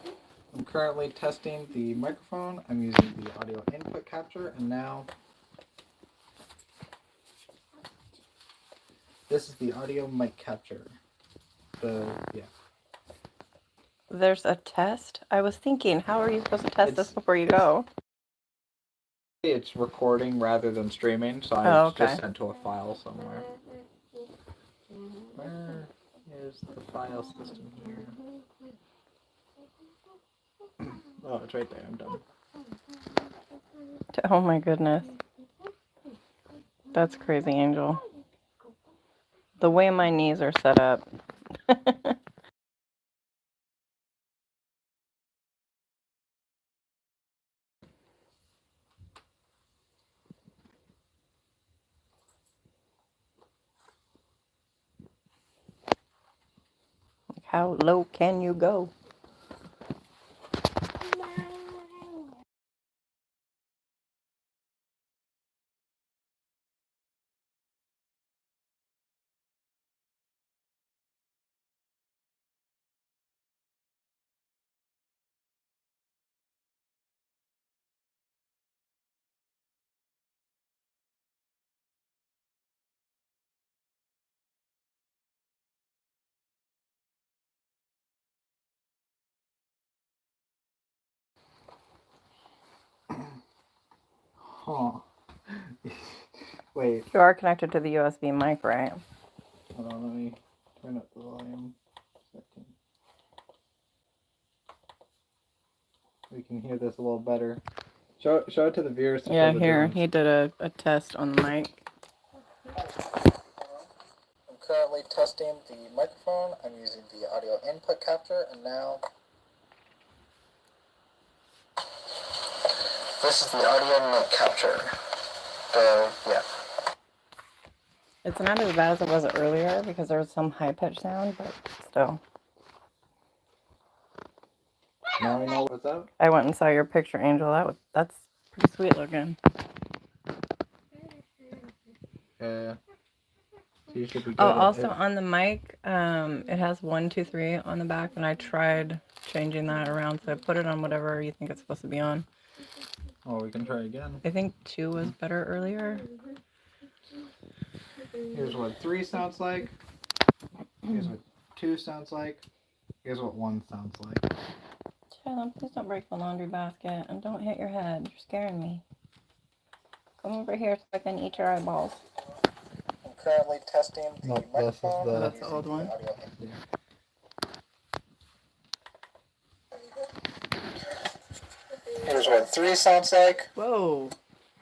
B: I'm currently testing the microphone. I'm using the audio input capture, and now this is the audio mic capture.
A: There's a test. I was thinking, how are you supposed to test this before you go?
B: It's recording rather than streaming, so
A: Oh,
B: I
A: okay.
B: just sent to a file somewhere. Where is the file system here? Oh, it's right there. I'm done.
A: Oh my goodness. That's crazy, Angel. The way my knees are set up. How low can you go?
B: Huh. Wait.
A: You are connected to the USB mic, right?
B: Hold on, let me turn up the volume. We can hear this a little better. Show it to the viewers. To
A: Yeah,
B: show the
A: here.
B: difference.
A: He did a test on the mic.
B: I'm currently testing the microphone. I'm using the audio input capture, and now this is the audio mic capture. So, yeah.
A: It's not as bad as it was earlier because there was some high-pitched sound, but still.
B: Now we know what's up.
A: I went and saw your picture, Angel. That's pretty sweet looking.
B: Yeah. So you should be good
A: Oh,
B: at
A: also
B: it.
A: on the mic, it has 1, 2, 3 on the back, and I tried changing that around, so I put it on whatever you think it's supposed to be on.
B: Oh, we can try again.
A: I think 2 was better earlier.
B: Here's what 3 sounds like. Here's what 2 sounds like. Here's what 1 sounds like.
A: Shalom, please don't break the laundry basket, and don't hit your head. You're scaring me. Come over here so I can eat your eyeballs.
B: I'm currently testing the microphone.
A: Oh, that's the old one.
B: Yeah. Here's what 3 sounds like.
A: Whoa.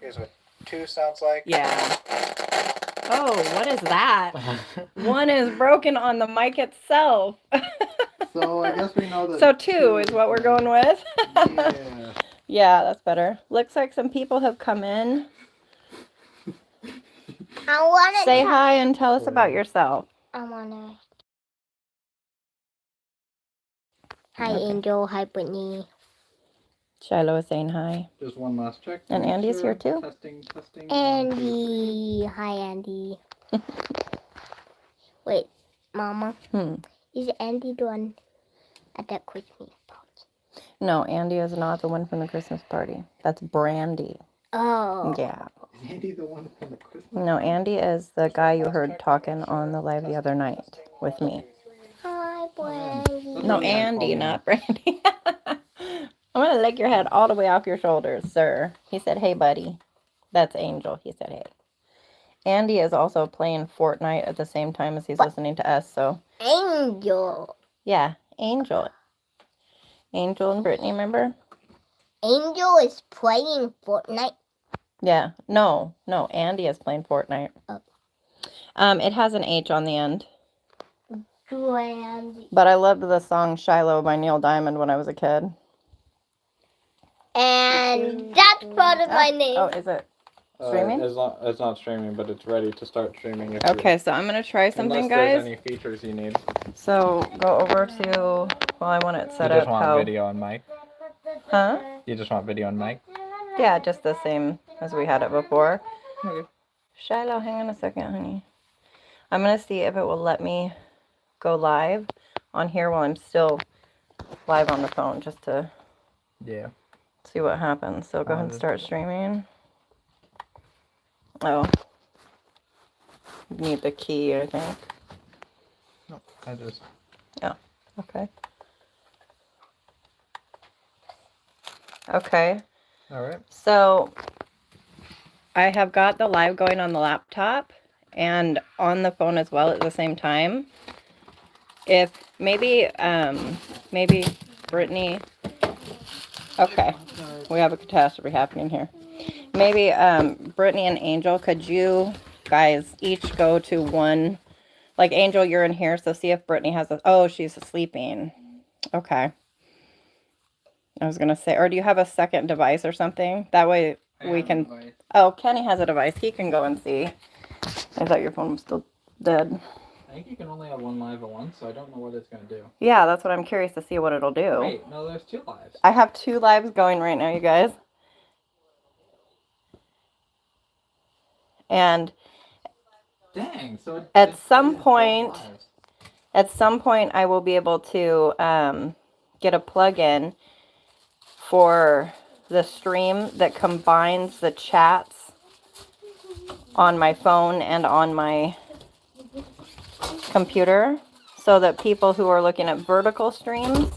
B: Here's what 2 sounds like.
A: Yeah. Oh, what is that? One is broken on the mic itself.
B: So I guess we know that.
A: So 2 is what we're going with.
B: Yeah.
A: Yeah, that's better. Looks like some people have come in.
C: I want to
A: Say hi and tell us about yourself.
C: I want to. Hi, Angel. Hi, Brittany.
A: Shiloh is saying hi.
B: Just one last check.
A: And Andy's here too.
B: Testing, testing.
C: Andy. Hi, Andy. Wait, Mama. Is Andy the one at that Christmas party?
A: No, Andy is not the one from the Christmas party. That's Brandy.
C: Oh.
A: Yeah.
B: Is Andy the one from the Christmas?
A: No, Andy is the guy you heard talking on the live the other night with me.
C: Hi, Brandy.
A: No, Andy, not Brandy. I'm going to lick your head all the way off your shoulders, sir. He said, hey, buddy. That's Angel. He said, hey. Andy is also playing Fortnite at the same time as he's listening to us, so.
C: Angel.
A: Yeah, Angel. Angel and Brittany, remember?
C: Angel is playing Fortnite.
A: Yeah. No, Andy is playing Fortnite.
C: Oh.
A: It has an H on the end.
C: Brandy.
A: But I loved the song Shiloh by Neil Diamond when I was a kid.
C: And that's part of my name.
A: Oh, is it streaming?
B: It's not streaming, but it's ready to start streaming.
A: Okay, so I'm going to try something,
B: unless
A: guys.
B: there's any features you need.
A: So go over to, well, I want it set
B: You
A: up
B: just want video and mic?
A: Huh?
B: You just want video and mic?
A: Yeah, just the same as we had it before. Shiloh, hang on a second, honey. I'm going to see if it will let me go live on here while I'm still live on the phone, just to see what happens. So go ahead and start streaming. Oh. Need the key, I think.
B: No, I just...
A: Oh, okay. Okay.
B: All right.
A: So I have got the live going on the laptop and on the phone as well at the same time. If maybe Brittany, okay, we have a catastrophe happening here. Maybe Brittany and Angel, could you guys each go to one, like Angel, you're in here, so see if Brittany has a, oh, she's sleeping. Okay. I was going to say, or do you have a second device or something? That way we can, oh, Kenny has a device. He can go and see. I thought your phone was still dead.
B: I think you can only have one live at once, so I don't know what it's going to do.
A: Yeah, that's what I'm curious to see what it'll do.
B: Wait, no, there's 2 lives.
A: I have 2 lives going right now, you guys. And
B: dang, so
A: at some point I will be able to get a plug-in for the stream that combines the chats on my phone and on my computer, so that people who are looking at vertical streams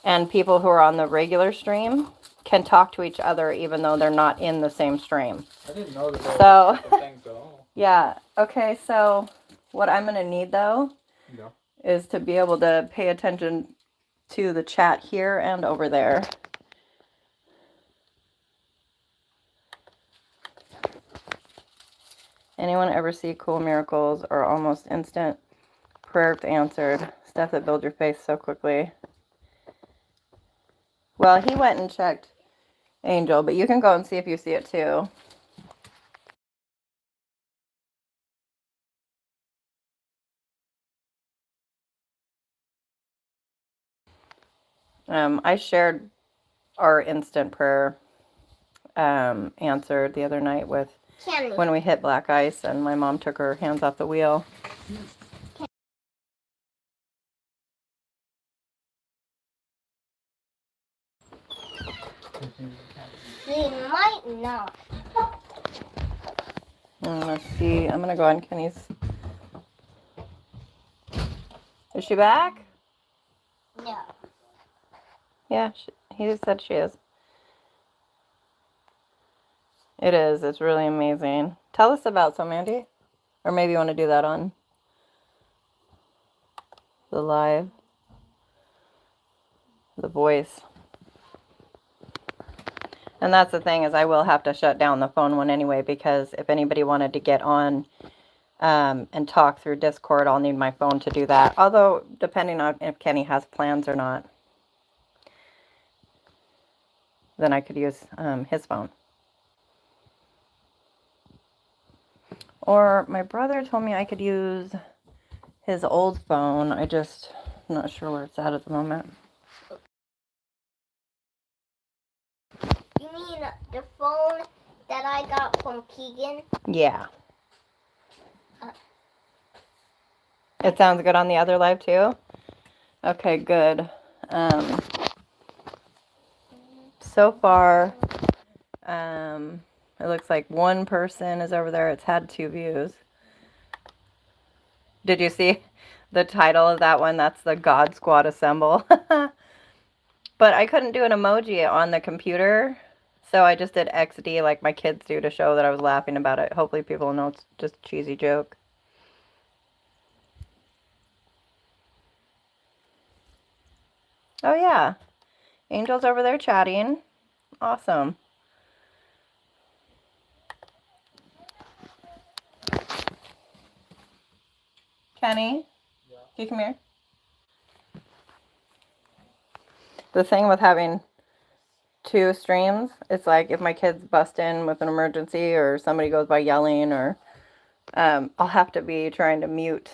A: and people who are on the regular stream can talk to each other even though they're not in the same stream.
B: I didn't know that there were things at all.
A: Yeah, okay, so what I'm going to need though is to be able to pay attention to the chat here and over there. Anyone ever see cool miracles or almost instant prayers answered? Stuff that builds your faith so quickly. Well, he went and checked Angel, but you can go and see if you see it too. I shared our instant prayer answered the other night with when we hit black ice and my mom took her hands off the wheel.
C: They might not.
A: Let's see. I'm going to go on Kenny's. Is she back?
C: No.
A: Yeah, he just said she is. It is. It's really amazing. Tell us about some, Andy. Or maybe you want to do that on the live. The voice. And that's the thing, is I will have to shut down the phone one anyway, because if anybody wanted to get on and talk through Discord, I'll need my phone to do that. Although, depending on if Kenny has plans or not, then I could use his phone. Or my brother told me I could use his old phone. I'm not sure where it's at the moment.
C: The phone that I got from Keegan.
A: Yeah. It sounds good on the other live too? Okay, good. So far, it looks like one person is over there. It's had 2 views. Did you see the title of that one? That's the God Squad Assemble. But I couldn't do an emoji on the computer, so I just did XD like my kids do to show that I was laughing about it. Hopefully people know it's just a cheesy joke. Oh yeah, Angel's over there chatting. Awesome. Kenny, can you come here? The thing with having 2 streams, it's like if my kids bust in with an emergency or somebody goes by yelling, or I'll have to be trying to mute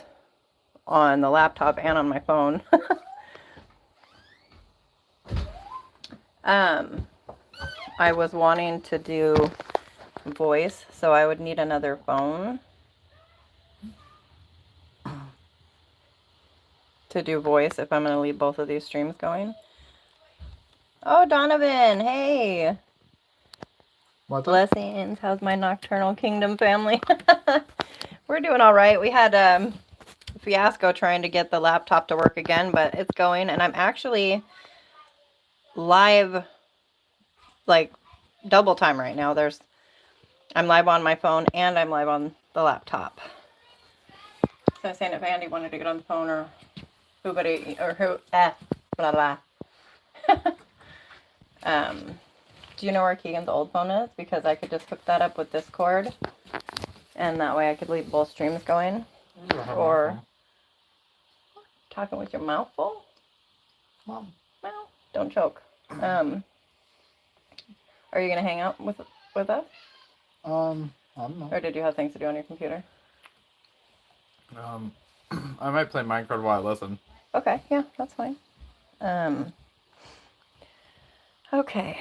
A: on the laptop and on my phone. I was wanting to do voice, so I would need another phone to do voice if I'm going to leave both of these streams going. Oh, Donovan, hey.
B: What's
A: Blessings. How's my Nocturnal Kingdom family? We're doing all right. We had a fiasco trying to get the laptop to work again, but it's going, and I'm actually live like double time right now. I'm live on my phone and I'm live on the laptop. So I was saying if Andy wanted to get on the phone or blah blah. Do you know where Keegan's old phone is? Because I could just hook that up with Discord, and that way I could leave both streams going. Or talking with your mouth full?
B: Mom.
A: Well, don't choke. Are you gonna hang out with us?
B: I don't know.
A: Or did you have things to do on your computer?
B: I might play Minecraft while I listen.
A: Okay, yeah, that's fine. Okay.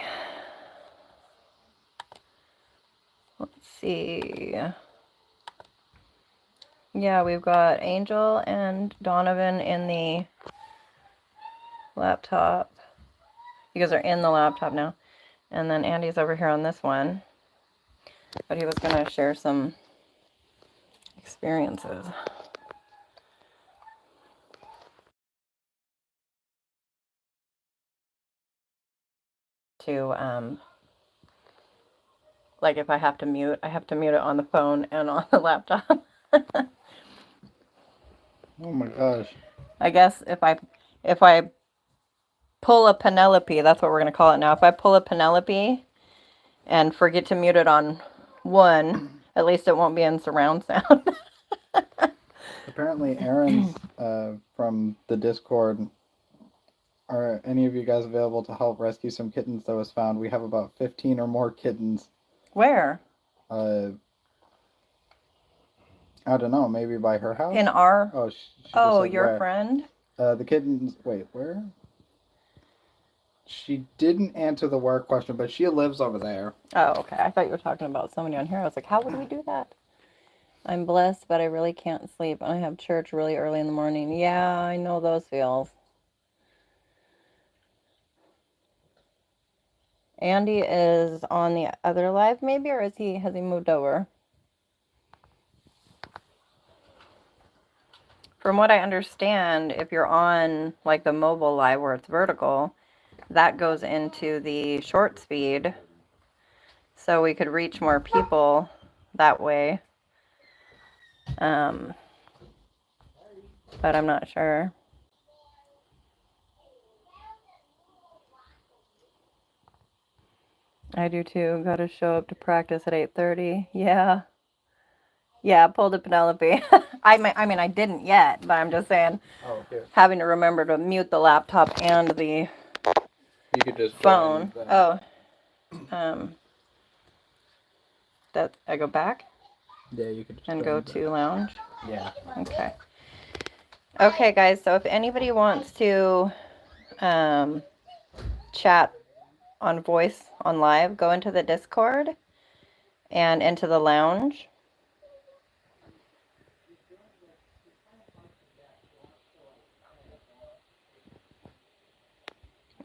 A: Let's see. Yeah, we've got Angel and Donovan in the laptop. You guys are in the laptop now. And then Andy's over here on this one. But he was going to share some experiences. To, like if I have to mute it on the phone and on the laptop.
B: Oh my gosh.
A: I guess if I pull a Penelope, that's what we're going to call it now. If I pull a Penelope and forget to mute it on one, at least it won't be in surround sound.
B: Apparently Aaron's from the Discord. Are any of you guys available to help rescue some kittens that was found? We have about 15 or more kittens.
A: Where?
B: I don't know, maybe by her house?
A: In our...
B: Oh, she
A: oh,
B: said
A: your
B: where.
A: friend?
B: The kittens... Wait, where? She didn't answer the where question, but she lives over there.
A: Oh, okay. I thought you were talking about somebody on here. I was like, how would we do that? I'm blessed, but I really can't sleep. I have church really early in the morning. Yeah, I know those feels. Andy is on the other live maybe, or has he moved over? From what I understand, if you're on like the mobile live where it's vertical, that goes into the short speed, so we could reach more people that way. But I'm not sure. I do too. Got to show up to practice at 8:30. Yeah. Yeah, pulled a Penelope. I mean, I didn't yet, but I'm just saying.
B: Oh, okay.
A: Having to remember to mute the laptop and the
B: You could just
A: phone. Oh. That I go back?
B: Yeah, you could just
A: and go to lounge?
B: Yeah.
A: Okay. Okay, guys, so if anybody wants to chat on voice on live, go into the Discord and into the lounge.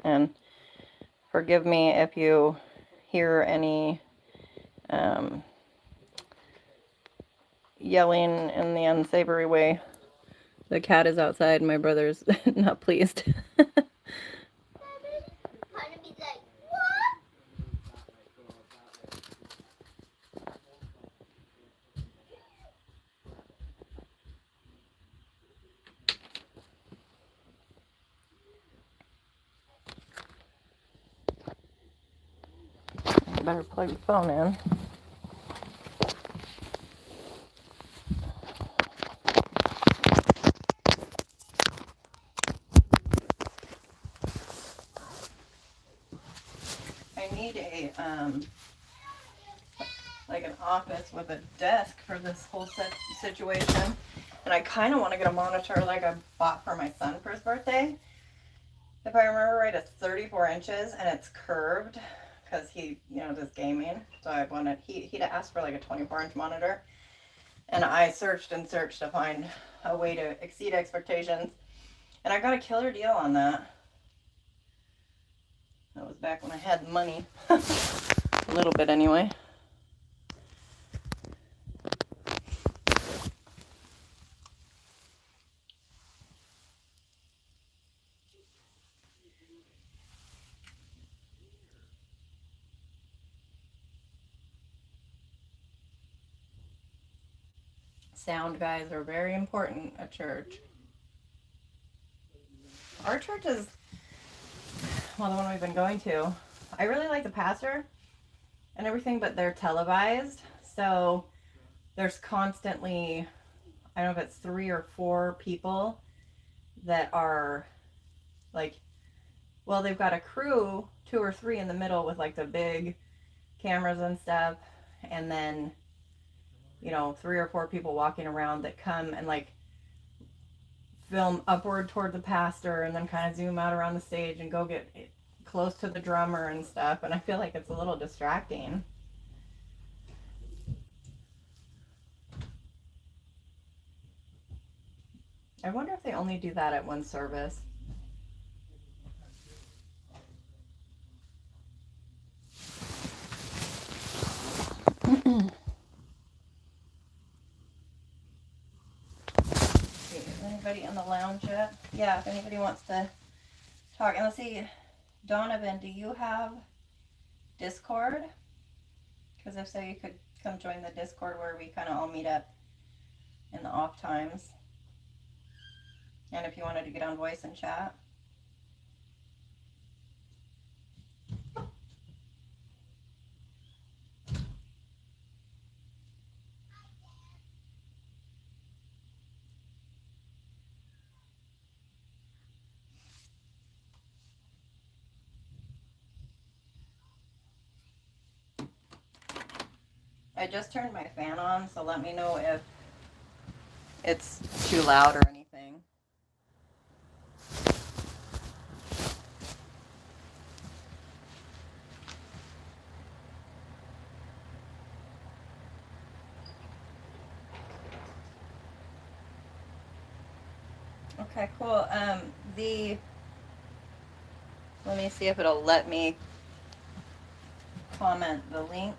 A: And forgive me if you hear any yelling in the unsavory way. The cat is outside. My brother's not pleased. Better plug the phone in. I need a like an office with a desk for this whole situation, and I kind of want to get a monitor like I bought for my son for his birthday. If I remember right, it's 34 inches and it's curved because he, does gaming. So I wanted, he'd asked for like a 24-inch monitor, and I searched and searched to find a way to exceed expectations, and I got a killer deal on that. That was back when I had money, a little bit anyway. Sound guys are very important at church. Our church is, well, the one we've been going to, I really like the pastor and everything, but they're televised. So there's constantly, I don't know if it's 3 or 4 people that are like, well, they've got a crew, 2 or 3 in the middle with like the big cameras and stuff. And then, 3 or 4 people walking around that come and like film upward toward the pastor and then kind of zoom out around the stage and go get close to the drummer and stuff. And I feel like it's a little distracting. I wonder if they only do that at one service. Is anybody in the lounge yet? Yeah, if anybody wants to talk. And let's see, Donovan, do you have Discord? Because if so, you could come join the Discord where we kind of all meet up in the off times. And if you wanted to get on voice and chat. I just turned my fan on, so let me know if it's too loud or anything. Okay, cool. Let me see if it'll let me comment the link.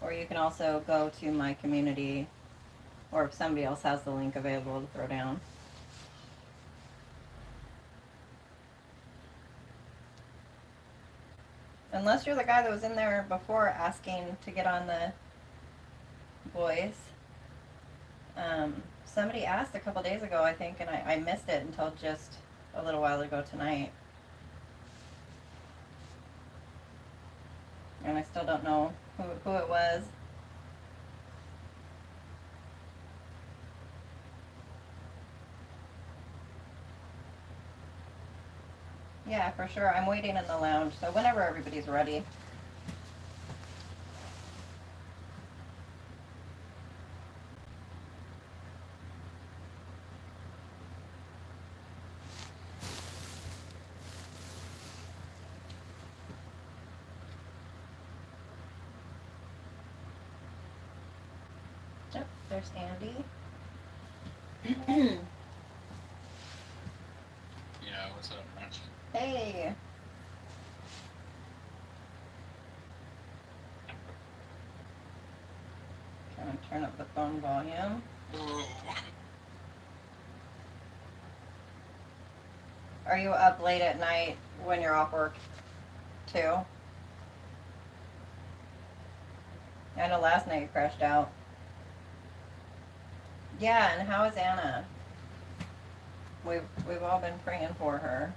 A: Or you can also go to my community, or if somebody else has the link available to throw down. Unless you're the guy that was in there before asking to get on the voice. Somebody asked a couple days ago, I think, and I missed it until just a little while ago tonight. And I still don't know who it was. Yeah, for sure. I'm waiting in the lounge, so whenever everybody's ready. Yep, there's Andy.
B: Yeah, what's up, man?
A: Hey. Trying to turn up the phone volume. Are you up late at night when you're off work too? I know last night you crashed out. Yeah, and how is Anna? We've all been praying for her.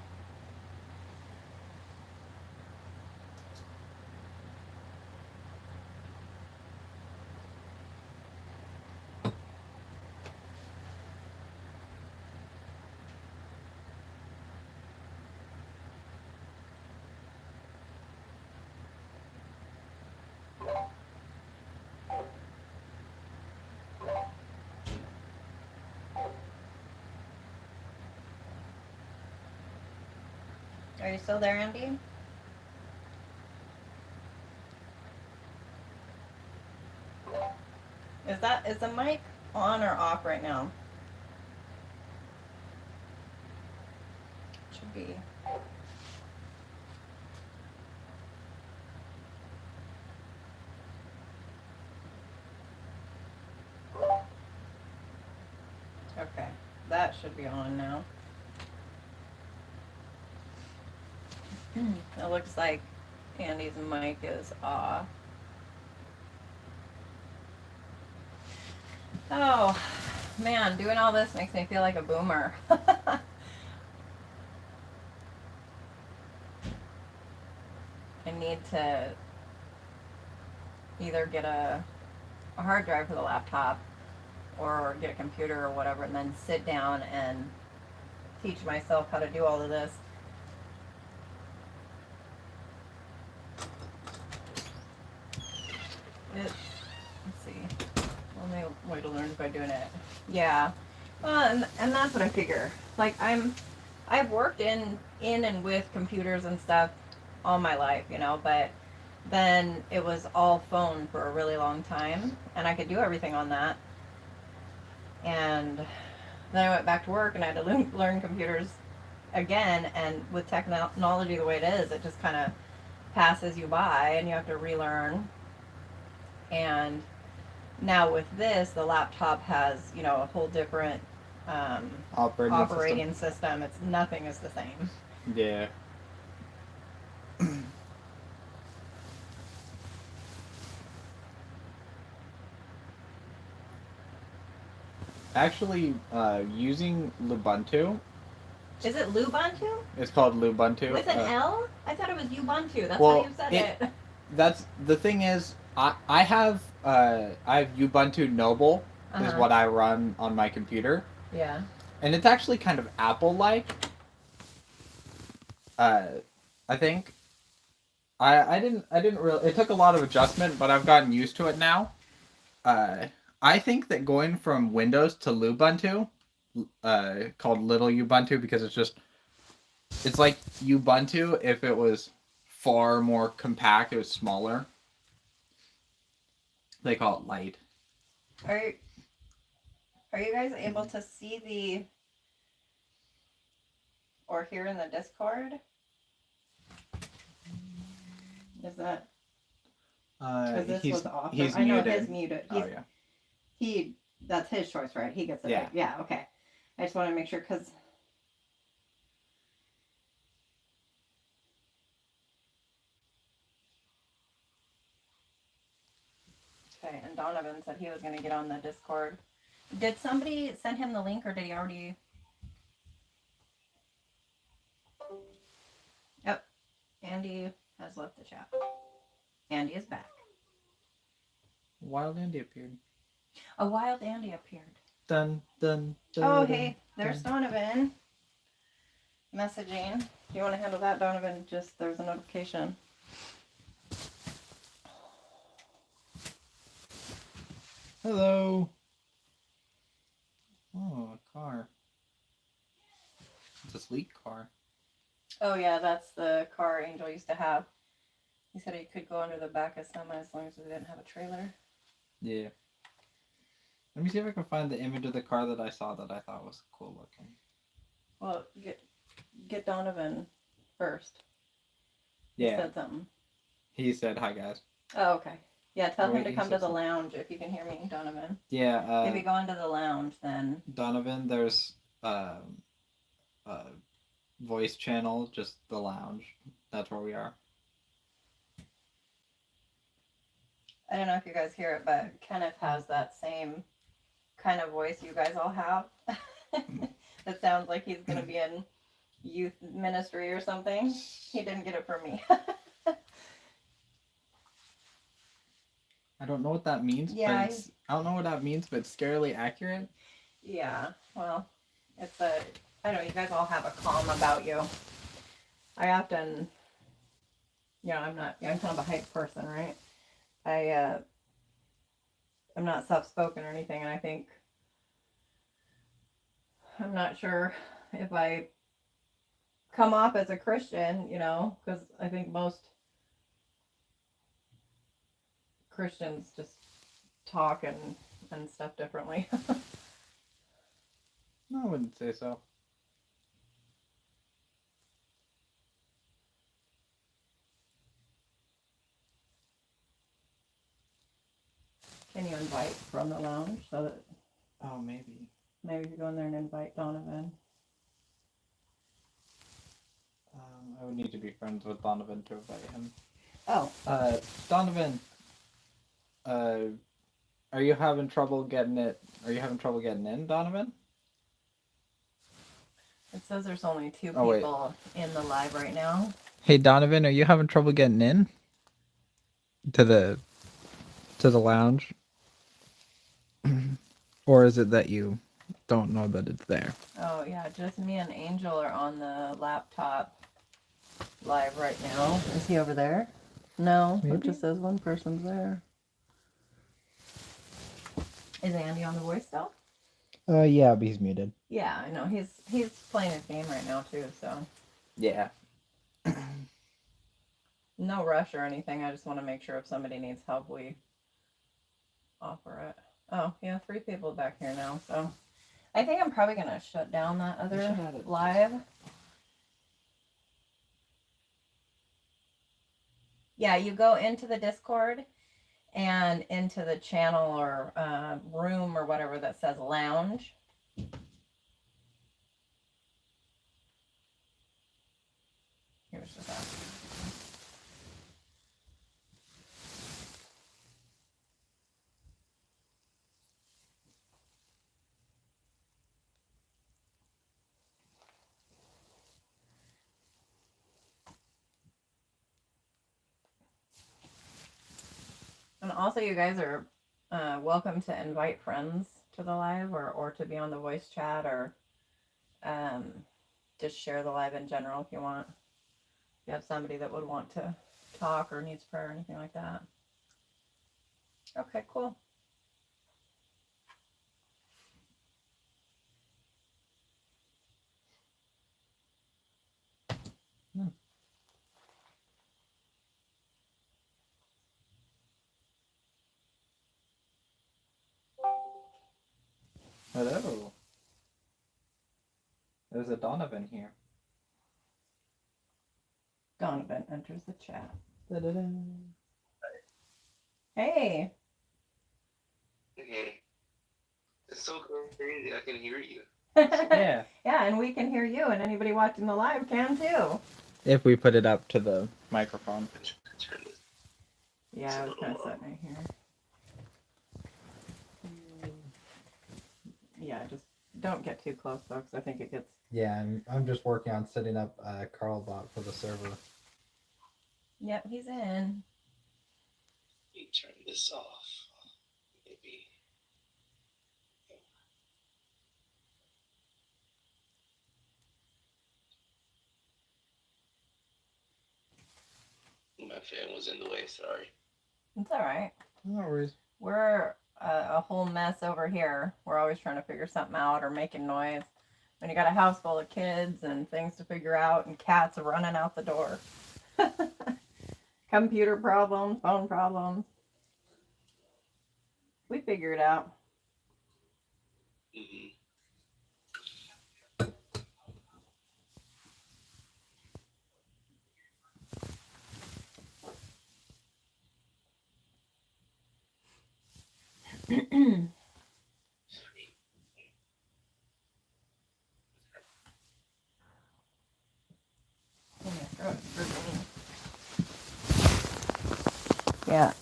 A: Are you still there, Andy? Is the mic on or off right now? Should be. Okay, that should be on now. It looks like Andy's mic is off. Oh, man, doing all this makes me feel like a boomer. I need to either get a hard drive for the laptop or get a computer or whatever and then sit down and teach myself how to do all of this. Let's see. Only way to learn is by doing it. Yeah. Well, and that's what I figure. Like I've worked in and with computers and stuff all my life, you know, but then it was all phone for a really long time and I could do everything on that. And then I went back to work and I had to learn computers again, and with technology the way it is, it just kind of passes you by and you have to relearn. And now with this, the laptop has, you know, a whole different operating system. It's nothing is the same.
B: Yeah. Actually, using Lubuntu.
A: Is it Lubuntu?
B: It's called Lubuntu.
A: With an L? I thought it was Ubuntu. That's
B: well,
A: how you said it.
B: That's the thing is, I have Ubuntu Noble is what I run on my computer.
A: Yeah.
B: And it's actually kind of Apple-like. I think. I didn't really. It took a lot of adjustment, but I've gotten used to it now. I think that going from Windows to Lubuntu, called Little Ubuntu because it's like Ubuntu if it was far more compact. It was smaller. They call it light.
A: Are you guys able to see or hear in the Discord? Is that? This was off.
B: He's
A: I know
B: muted.
A: his muted.
B: Yeah.
A: That's his choice, right? He gets it.
B: Yeah.
A: Yeah. Okay. I just want to make sure because. Okay, and Donovan said he was going to get on the Discord. Did somebody send him the link, or did he already? Yep. Andy has left the chat. Andy is back.
B: Wild Andy appeared.
A: A wild Andy appeared.
B: Dun dun dun.
A: Oh, hey, there's Donovan messaging. Do you want to handle that, Donovan? Just there's a notification.
B: Hello. Oh, a car. It's a sleek car.
A: Oh yeah, that's the car Angel used to have. He said he could go under the back of semi as long as we didn't have a trailer.
B: Yeah. Let me see if I can find the image of the car that I saw that I thought was cool looking.
A: Well, get Donovan first. He
B: Yeah.
A: said something.
B: He said, "Hi guys."
A: Oh, okay. Yeah, tell him
B: Wait,
A: to
B: he
A: come
B: said
A: to the
B: something.
A: lounge if you can hear me, Donovan.
B: Yeah.
A: If you go into the lounge, then
B: Donovan, there's a voice channel, just the lounge. That's where we are.
A: I don't know if you guys hear it, but Kenneth has that same kind of voice you guys all have. It sounds like he's gonna be in youth ministry or something. He didn't get it from me.
B: I don't know what that means,
A: Yeah,
B: but I don't know what that means, but it's scarily accurate.
A: Yeah, well, it's I don't know, you guys all have a calm about you. I often, I'm kind of a hype person, right? I'm not soft-spoken or anything, and I think, I'm not sure if I come off as a Christian, because I think most Christians just talk and stuff differently.
B: No, I wouldn't say so.
A: Can you invite from the lounge so that
B: Oh, maybe.
A: maybe you go in there and invite Donovan?
B: I would need to be friends with Donovan to invite him.
A: Oh.
B: Donovan. Are you having trouble getting it? Are you having trouble getting in, Donovan?
A: It says there's only two
B: Oh, wait.
A: people in the live right now.
B: Hey, Donovan, are you having trouble getting in to the lounge? Or is it that you don't know that it's there?
A: Oh, yeah, just me and Angel are on the laptop live right now. Is he over there? No, it
B: Maybe.
A: just says one person's there. Is Andy on the voice still?
B: Yeah, but he's muted.
A: Yeah, I know. He's playing his game right now too, so.
B: Yeah.
A: No rush or anything. I just want to make sure if somebody needs help, we offer it. Oh, yeah, 3 people back here now, so. I think I'm probably going to shut down that other live. Yeah, you go into the Discord and into the channel or room or whatever that says lounge. Here's just that. And also, you guys are welcome to invite friends to the live or to be on the voice chat or just share the live in general if you want. If you have somebody that would want to talk or needs prayer or anything like that. Okay, cool.
B: Hello. There's a Donovan here.
A: Donovan enters the chat.
B: Da-da-da.
A: Hey.
D: Okay. It's so crazy. I can hear you.
B: Yeah.
A: Yeah, and we can hear you, and anybody watching the live can too.
B: If we put it up to the microphone.
D: Turn this.
A: Yeah, I was kind of sitting right here. Yeah, just don't get too close though, because I think it gets.
B: Yeah, I'm just working on setting up Carlbot for the server.
A: Yep, he's in.
D: Let me turn this off. Maybe. My fan was in the way. Sorry.
A: It's all right.
B: No worries.
A: We're a whole mess over here. We're always trying to figure something out or making noise. When you got a house full of kids and things to figure out and cats running out the door. Computer problems, phone problems. We figure it out.
D: Mm-hmm.
A: Yeah.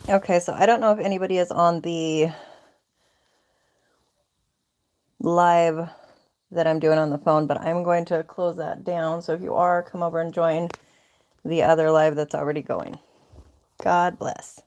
A: Okay, so I don't know if anybody is on the live that I'm doing on the phone, but I'm going to close that down. So if you are, come over and join the other live that's already going. God bless.